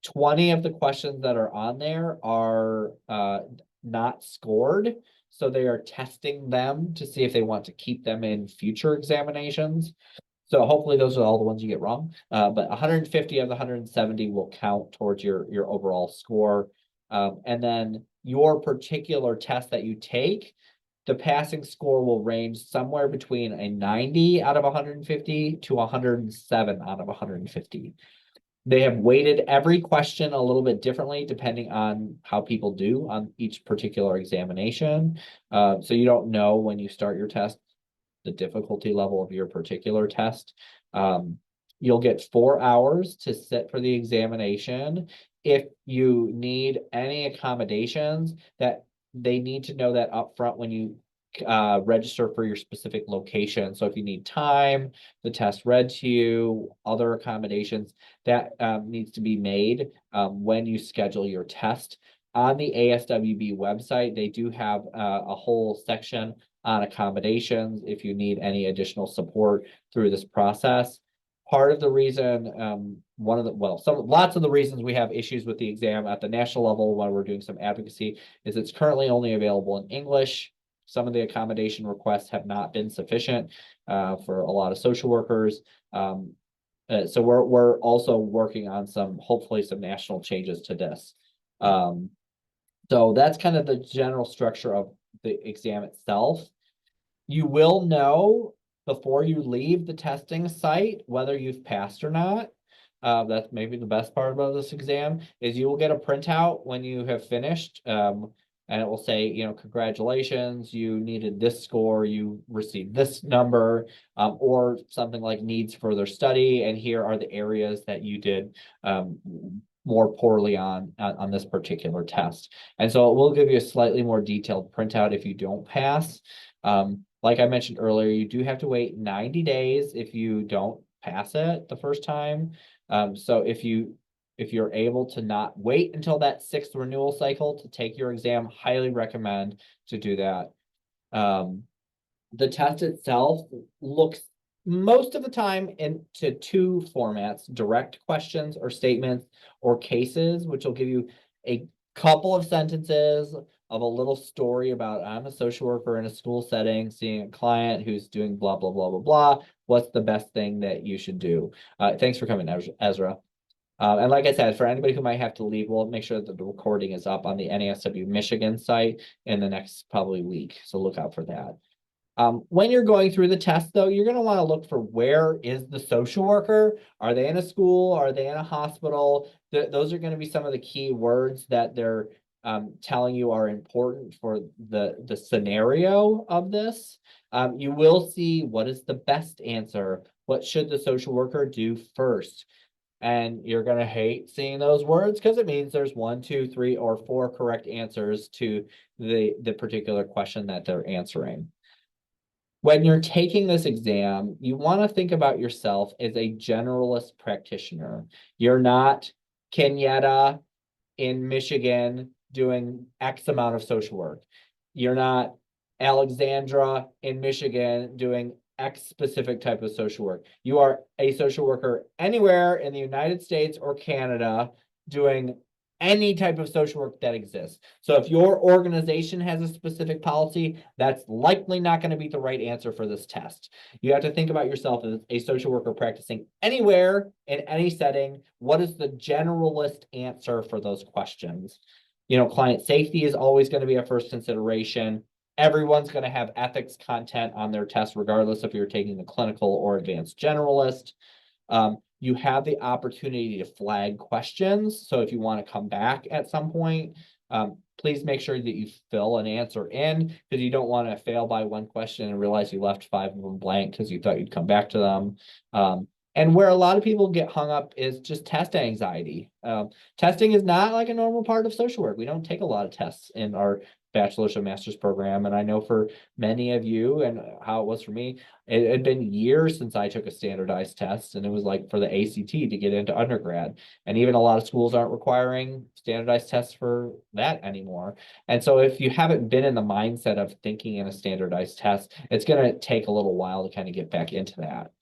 20 of the questions that are on there are not scored. So they are testing them to see if they want to keep them in future examinations. So hopefully those are all the ones you get wrong. But 150 of the 170 will count towards your overall score. And then your particular test that you take, the passing score will range somewhere between a 90 out of 150 to 107 out of 150. They have weighted every question a little bit differently depending on how people do on each particular examination. So you don't know when you start your test the difficulty level of your particular test. You'll get 4 hours to sit for the examination. If you need any accommodations, that they need to know that upfront when you register for your specific location. So if you need time, the test read to you, other accommodations, that needs to be made when you schedule your test. On the ASWB website, they do have a whole section on accommodations if you need any additional support through this process. Part of the reason, lots of the reasons we have issues with the exam at the national level when we're doing some advocacy is it's currently only available in English. Some of the accommodation requests have not been sufficient for a lot of social workers. So we're also working on hopefully some national changes to this. So that's kind of the general structure of the exam itself. You will know before you leave the testing site whether you've passed or not. That's maybe the best part about this exam is you will get a printout when you have finished. And it will say, congratulations, you needed this score, you received this number, or something like needs further study. And here are the areas that you did more poorly on this particular test. And so it will give you a slightly more detailed printout if you don't pass. Like I mentioned earlier, you do have to wait 90 days if you don't pass it the first time. So if you're able to not wait until that 6th renewal cycle to take your exam, highly recommend to do that. The test itself looks most of the time into 2 formats: direct questions or statements, or cases, which will give you a couple of sentences of a little story about, I'm a social worker in a school setting, seeing a client who's doing blah, blah, blah, blah, blah. What's the best thing that you should do? Thanks for coming, Ezra. And like I said, for anybody who might have to leave, we'll make sure that the recording is up on the NASW Michigan site in the next probably week. So look out for that. When you're going through the test, though, you're going to want to look for where is the social worker? Are they in a school? Are they in a hospital? Those are going to be some of the key words that they're telling you are important for the scenario of this. You will see what is the best answer. What should the social worker do first? And you're going to hate seeing those words because it means there's 1, 2, 3, or 4 correct answers to the particular question that they're answering. When you're taking this exam, you want to think about yourself as a generalist practitioner. You're not Kenyatta in Michigan doing X amount of social work. You're not Alexandra in Michigan doing X specific type of social work. You are a social worker anywhere in the United States or Canada doing any type of social work that exists. So if your organization has a specific policy, that's likely not going to be the right answer for this test. You have to think about yourself as a social worker practicing anywhere in any setting. What is the generalist answer for those questions? Client safety is always going to be a first consideration. Everyone's going to have ethics content on their test, regardless if you're taking the clinical or advanced generalist. You have the opportunity to flag questions. So if you want to come back at some point, please make sure that you fill an answer in, because you don't want to fail by one question and realize you left 5 of them blank because you thought you'd come back to them. And where a lot of people get hung up is just test anxiety. Testing is not like a normal part of social work. We don't take a lot of tests in our bachelor's or master's program. And I know for many of you, and how it was for me, it had been years since I took a standardized test, and it was like for the ACT to get into undergrad. And even a lot of schools aren't requiring standardized tests for that anymore. And so if you haven't been in the mindset of thinking in a standardized test, it's going to take a little while to kind of get back into that.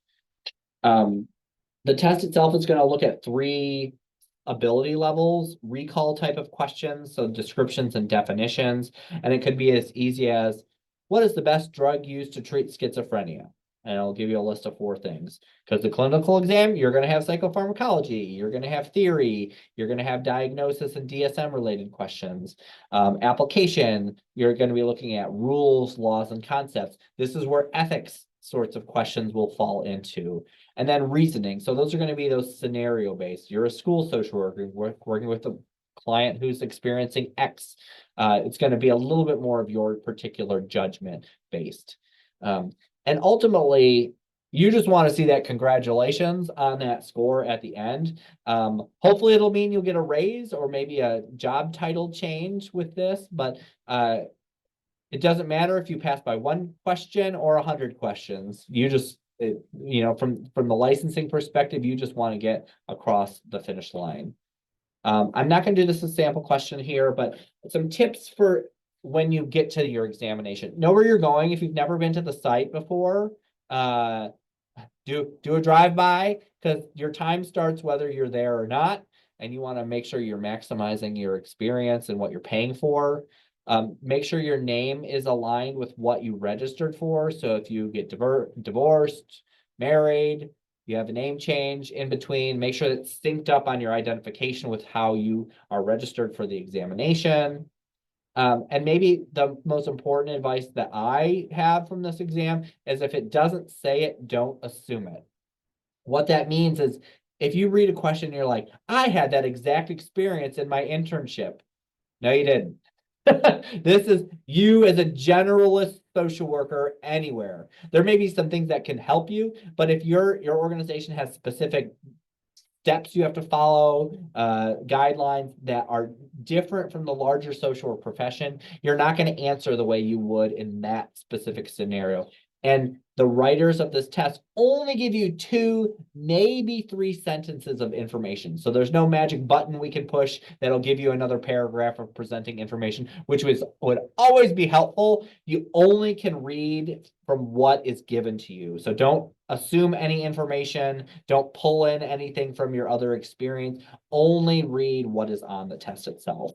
The test itself is going to look at 3 ability levels, recall type of questions, so descriptions and definitions. And it could be as easy as, what is the best drug used to treat schizophrenia? And I'll give you a list of 4 things. Because the clinical exam, you're going to have psychopharmacology, you're going to have theory, you're going to have diagnosis and DSM related questions. Application, you're going to be looking at rules, laws, and concepts. This is where ethics sorts of questions will fall into. And then reasoning. So those are going to be those scenario based. You're a school social worker working with a client who's experiencing X. It's going to be a little bit more of your particular judgment based. And ultimately, you just want to see that congratulations on that score at the end. Hopefully it'll mean you'll get a raise or maybe a job title change with this, but it doesn't matter if you pass by 1 question or 100 questions. You just, from the licensing perspective, you just want to get across the finish line. I'm not going to do this as a sample question here, but some tips for when you get to your examination. Know where you're going. If you've never been to the site before, do a drive-by, because your time starts whether you're there or not, and you want to make sure you're maximizing your experience and what you're paying for. Make sure your name is aligned with what you registered for. So if you get divorced, married, you have a name change in between, make sure it's synced up on your identification with how you are registered for the examination. And maybe the most important advice that I have from this exam is, if it doesn't say it, don't assume it. What that means is, if you read a question and you're like, I had that exact experience in my internship. No, you didn't. This is you as a generalist social worker anywhere. There may be some things that can help you, but if your organization has specific steps you have to follow, guidelines that are different from the larger social work profession, you're not going to answer the way you would in that specific scenario. And the writers of this test only give you 2, maybe 3 sentences of information. So there's no magic button we can push that'll give you another paragraph of presenting information, which would always be helpful. You only can read from what is given to you. So don't assume any information. Don't pull in anything from your other experience. Only read what is on the test itself.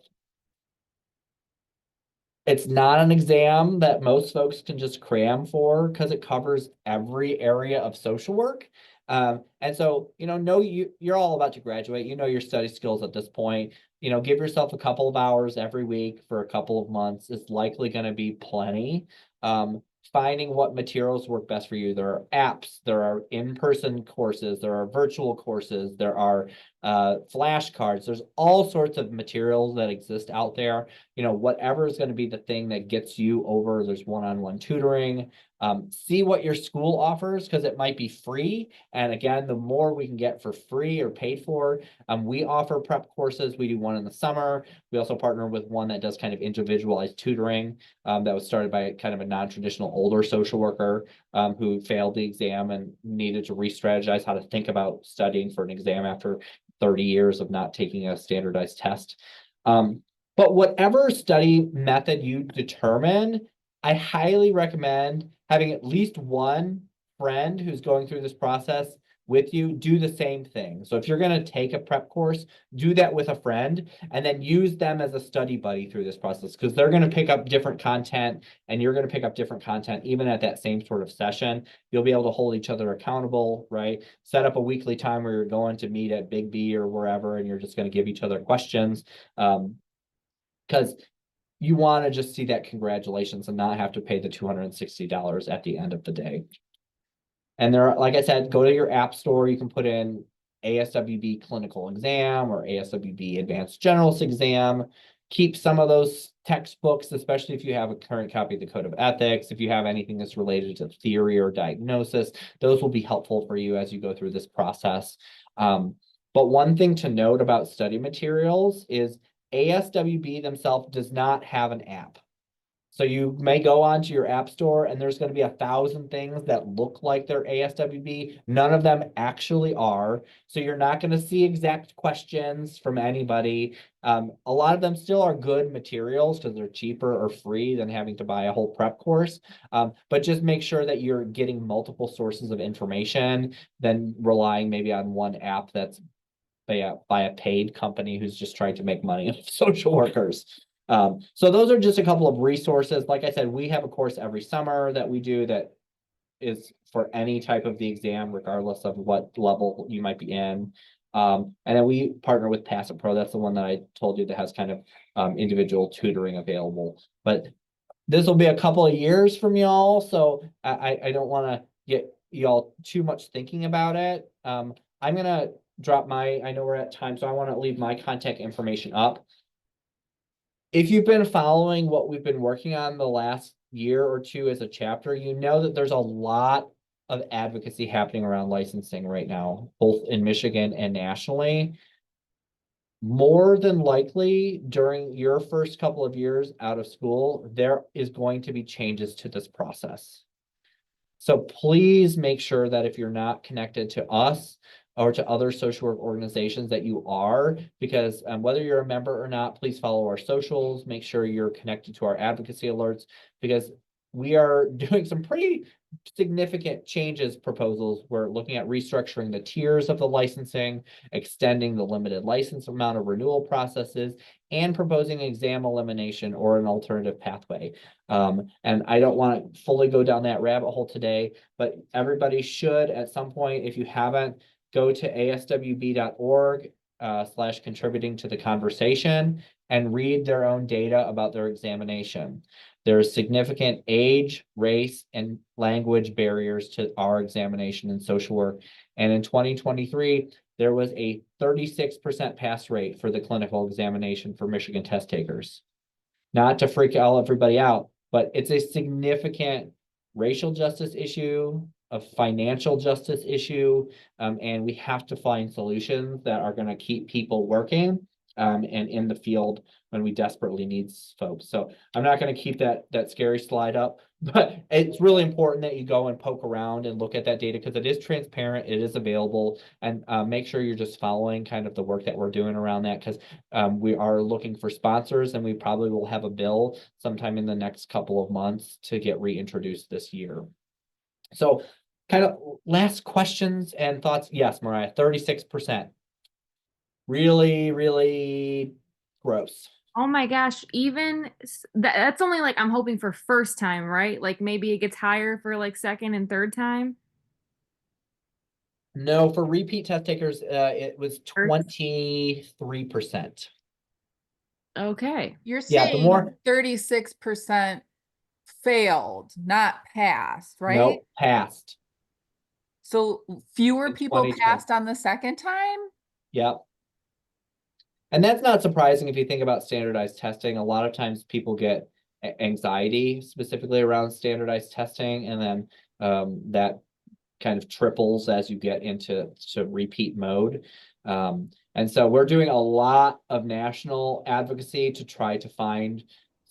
It's not an exam that most folks can just cram for, because it covers every area of social work. And so, you're all about to graduate. You know your study skills at this point. Give yourself a couple of hours every week for a couple of months. It's likely going to be plenty. finding what materials work best for you. There are apps, there are in-person courses, there are virtual courses, there are flashcards. There's all sorts of materials that exist out there. You know, whatever is going to be the thing that gets you over. There's one-on-one tutoring. See what your school offers, because it might be free. And again, the more we can get for free or paid for, we offer prep courses. We do one in the summer. We also partner with one that does kind of individualized tutoring that was started by kind of a non-traditional older social worker who failed the exam and needed to re-strategize how to think about studying for an exam after 30 years of not taking a standardized test. But whatever study method you determine, I highly recommend having at least one friend who's going through this process with you do the same thing. So if you're going to take a prep course, do that with a friend and then use them as a study buddy through this process, because they're going to pick up different content and you're going to pick up different content even at that same sort of session. You'll be able to hold each other accountable, right? Set up a weekly time where you're going to meet at Big B or wherever, and you're just going to give each other questions. Because you want to just see that congratulations and not have to pay the $260 at the end of the day. And there are, like I said, go to your app store. You can put in ASWB clinical exam or ASWB advanced generalist exam. Keep some of those textbooks, especially if you have a current copy of the Code of Ethics. If you have anything that's related to theory or diagnosis, those will be helpful for you as you go through this process. But one thing to note about study materials is ASWB themselves does not have an app. So you may go onto your app store and there's going to be 1,000 things that look like they're ASWB. None of them actually are. So you're not going to see exact questions from anybody. A lot of them still are good materials because they're cheaper or free than having to buy a whole prep course. But just make sure that you're getting multiple sources of information than relying maybe on one app that's by a paid company who's just trying to make money off social workers. So those are just a couple of resources. Like I said, we have a course every summer that we do that is for any type of the exam, regardless of what level you might be in. And then we partner with Pass It Pro. That's the one that I told you that has kind of individual tutoring available. But this will be a couple of years from y'all, so I don't want to get y'all too much thinking about it. I'm gonna drop I know we're at time, so I want to leave my contact information up. If you've been following what we've been working on the last year or two as a chapter, you know that there's a lot of advocacy happening around licensing right now, both in Michigan and nationally. More than likely, during your first couple of years out of school, there is going to be changes to this process. So please make sure that if you're not connected to us or to other social work organizations, that you are, because whether you're a member or not, please follow our socials, make sure you're connected to our advocacy alerts, because we are doing some pretty significant changes proposals. We're looking at restructuring the tiers of the licensing, extending the limited license amount of renewal processes, and proposing exam elimination or an alternative pathway. And I don't want to fully go down that rabbit hole today, but everybody should at some point, if you haven't, go to aswb.org / contributing to the conversation and read their own data about their examination. There's significant age, race, and language barriers to our examination in social work. And in 2023, there was a 36% pass rate for the clinical examination for Michigan test takers. Not to freak everybody out, but it's a significant racial justice issue, a financial justice issue, and we have to find solutions that are going to keep people working and in the field when we desperately need folks. So I'm not going to keep that scary slide up, but it's really important that you go and poke around and look at that data, because it is transparent, it is available, and make sure you're just following kind of the work that we're doing around that, because we are looking for sponsors, and we probably will have a bill sometime in the next couple of months to get reintroduced this year. So kind of last questions and thoughts. Yes, Mariah, 36%. Really, really gross. Oh my gosh, even that's only like I'm hoping for first time, right? Like maybe it gets higher for like second and third time. No, for repeat test takers, it was 23%. Okay. You're Yeah, the saying more 36% failed, not passed, right? Nope, passed. So fewer In people 2020. passed on the second time? Yep. And that's not surprising if you think about standardized testing. A lot of times people get anxiety specifically around standardized testing, and then that kind of triples as you get into repeat mode. And so we're doing a lot of national advocacy to try to find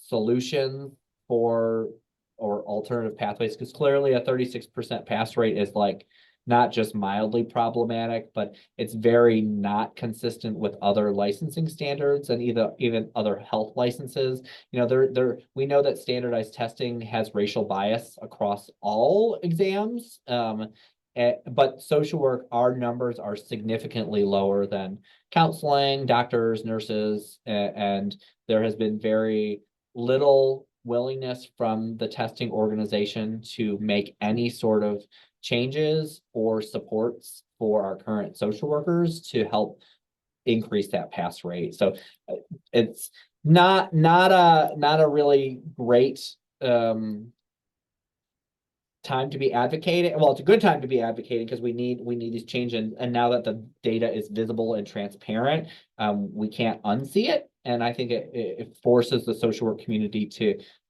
solutions or alternative pathways, because clearly a 36% pass rate is like not just mildly problematic, but it's very not consistent with other licensing standards and even other health licenses. You know, we know that standardized testing has racial bias across all exams. But social work, our numbers are significantly lower than counseling, doctors, nurses, and there has been very little willingness from the testing organization to make any sort of changes or supports for our current social workers to help increase that pass rate. So it's not a really great time to be advocating. Well, it's a good time to be advocating because we need these changes, and now that the data is visible and transparent, we can't unsee it. And I think it forces the social work community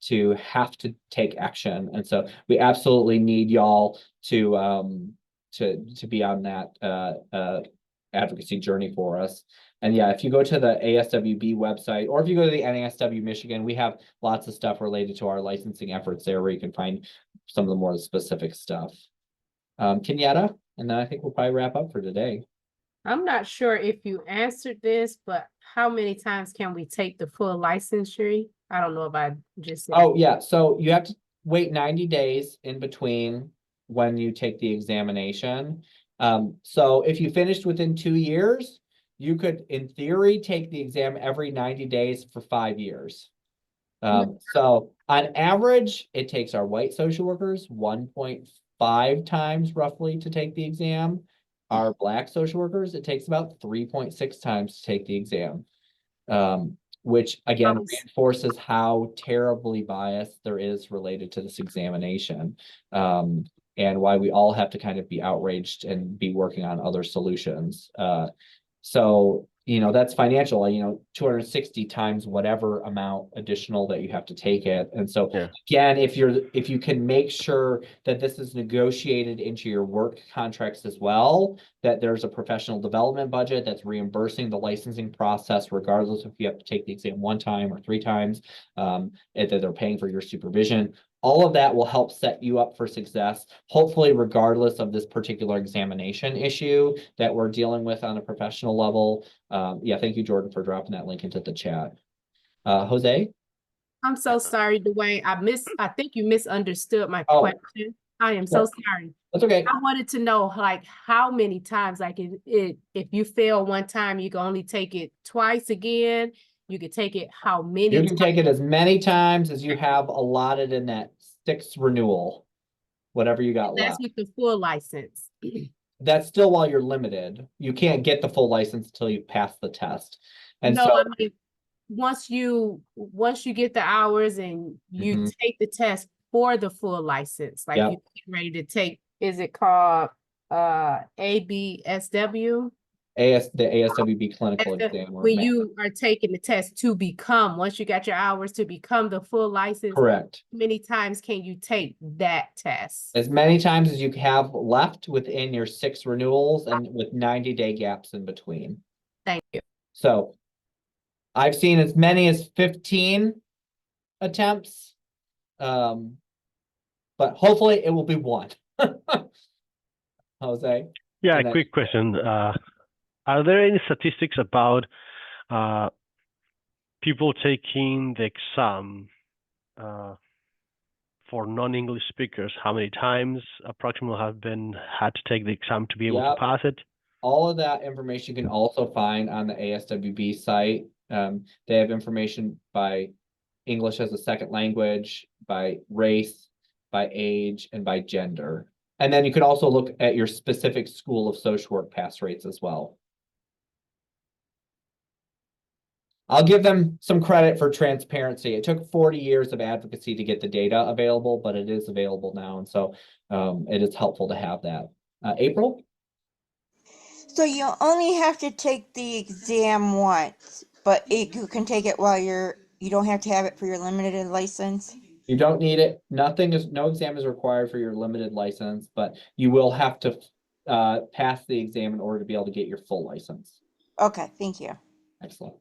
to have to take action. And so we absolutely need y'all to be on that advocacy journey for us. And yeah, if you go to the ASWB website, or if you go to the NASW Michigan, we have lots of stuff related to our licensing efforts there where you can find some of the more specific stuff. Kenyatta, and then I think we'll probably wrap up for today. I'm not sure if you answered this, but how many times can we take the full licensure? I don't know if I just said. Oh, yeah. So you have to wait 90 days in between when you take the examination. So if you finished within 2 years, you could, in theory, take the exam every 90 days for 5 years. So on average, it takes our white social workers 1.5 times roughly to take the exam. Our Black social workers, it takes about 3.6 times to take the exam, which again reinforces how terribly biased there is related to this examination, and why we all have to kind of be outraged and be working on other solutions. So, you know, that's financial, 260 times whatever amount additional that you have to take it. And so again, if you can make sure that this is negotiated into your work contracts as well, that there's a professional development budget that's reimbursing the licensing process, regardless if you have to take the exam 1 time or 3 times, and that they're paying for your supervision. All of that will help set you up for success, hopefully regardless of this particular examination issue that we're dealing with on a professional level. Yeah, thank you, Jordan, for dropping that link into the chat. Jose? I'm so sorry, Duane. I think you misunderstood my question. I am so sorry. That's okay. I wanted to know, like, how many times, like, if you fail 1 time, you can only take it twice again. You could take it how many You can take it as many times as you have allotted in that 6th renewal, whatever you got left. That's with the full license. That's still while you're limited. You can't get the full license until you pass the test. And no, so I mean, once you get the hours and you take the test for the full license, like you get ready to take, is it called ABSW? the ASWB clinical exam. When you are taking the test to become, once you got your hours to become the full license, correct. How many times can you take that test? As many times as you have left within your 6 renewals, and with 90-day gaps in between. Thank you. So I've seen as many as 15 attempts, but hopefully it will be 1. Jose? Yeah, a quick question. Are there any statistics about people taking the exam for non-English speakers? How many times approximately have been had to take the exam to be able to pass it? All of that information you can also find on the ASWB site. They have information by English as a second language, by race, by age, and by gender. And then you could also look at your specific school of social work pass rates as well. I'll give them some credit for transparency. It took 40 years of advocacy to get the data available, but it is available now. And so it is helpful to have that. April? So you only have to take the exam once, but you can take it while you don't have to have it for your limited license? You don't need it. No exam is required for your limited license, but you will have to pass the exam in order to be able to get your full license. Okay, thank you. Excellent.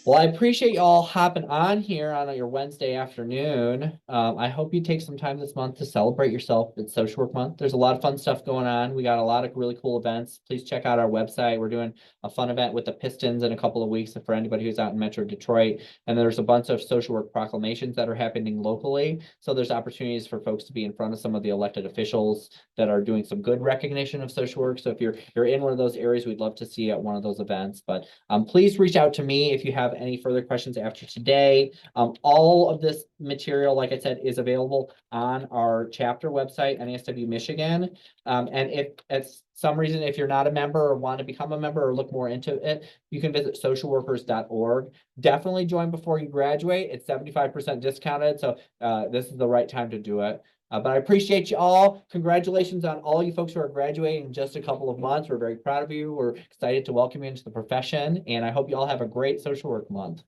Well, I appreciate y'all hopping on here on your Wednesday afternoon. I hope you take some time this month to celebrate yourself. It's Social Work Month. There's a lot of fun stuff going on. We got a lot of really cool events. Please check out our website. We're doing a fun event with the Pistons in a couple of weeks for anybody who's out in Metro Detroit. And there's a bunch of social work proclamations that are happening locally. So there's opportunities for folks to be in front of some of the elected officials that are doing some good recognition of social work. So if you're in one of those areas, we'd love to see you at one of those events. But please reach out to me if you have any further questions after today. All of this material, like I said, is available on our chapter website, NASW Michigan. And if at some reason, if you're not a member or want to become a member or look more into it, you can visit socialworkers.org. Definitely join before you graduate. It's 75% discounted. So this is the right time to do it. But I appreciate you all. Congratulations on all you folks who are graduating in just a couple of months. We're very proud of you. We're excited to welcome you into the profession. And I hope you all have a great social work month.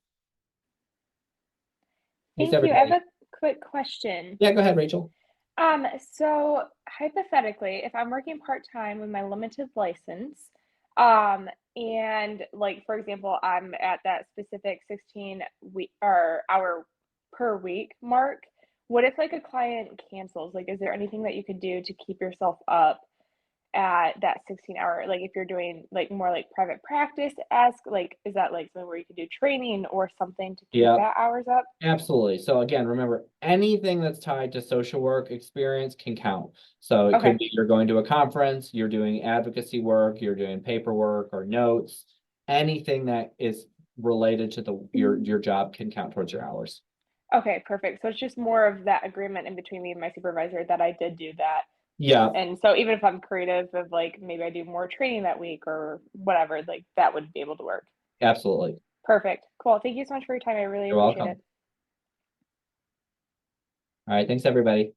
Thank Thanks, you. I everybody. have a quick question. Yeah, go ahead, Rachel. So hypothetically, if I'm working part-time with my limited license, and like for example, I'm at that specific 16 week or hour per week mark, what if like a client cancels? Like, is there anything that you could do to keep yourself up at that 16-hour? Like if you're doing like more like private practice like, is that like something where you could do training or something to keep Yeah. that hours up? Absolutely. So again, remember, anything that's tied to social work experience can count. So it Okay. could be you're going to a conference, you're doing advocacy work, you're doing paperwork or notes, anything that is related to your job can count towards your hours. Okay, perfect. So it's just more of that agreement in between me and my supervisor that I did do that. Yeah, And so even if I'm creative of like maybe I do more training that week or whatever, like that would be able to work. absolutely. Perfect. Cool. Thank you so much for your time. I really You're appreciate welcome. it. All right. Thanks, everybody.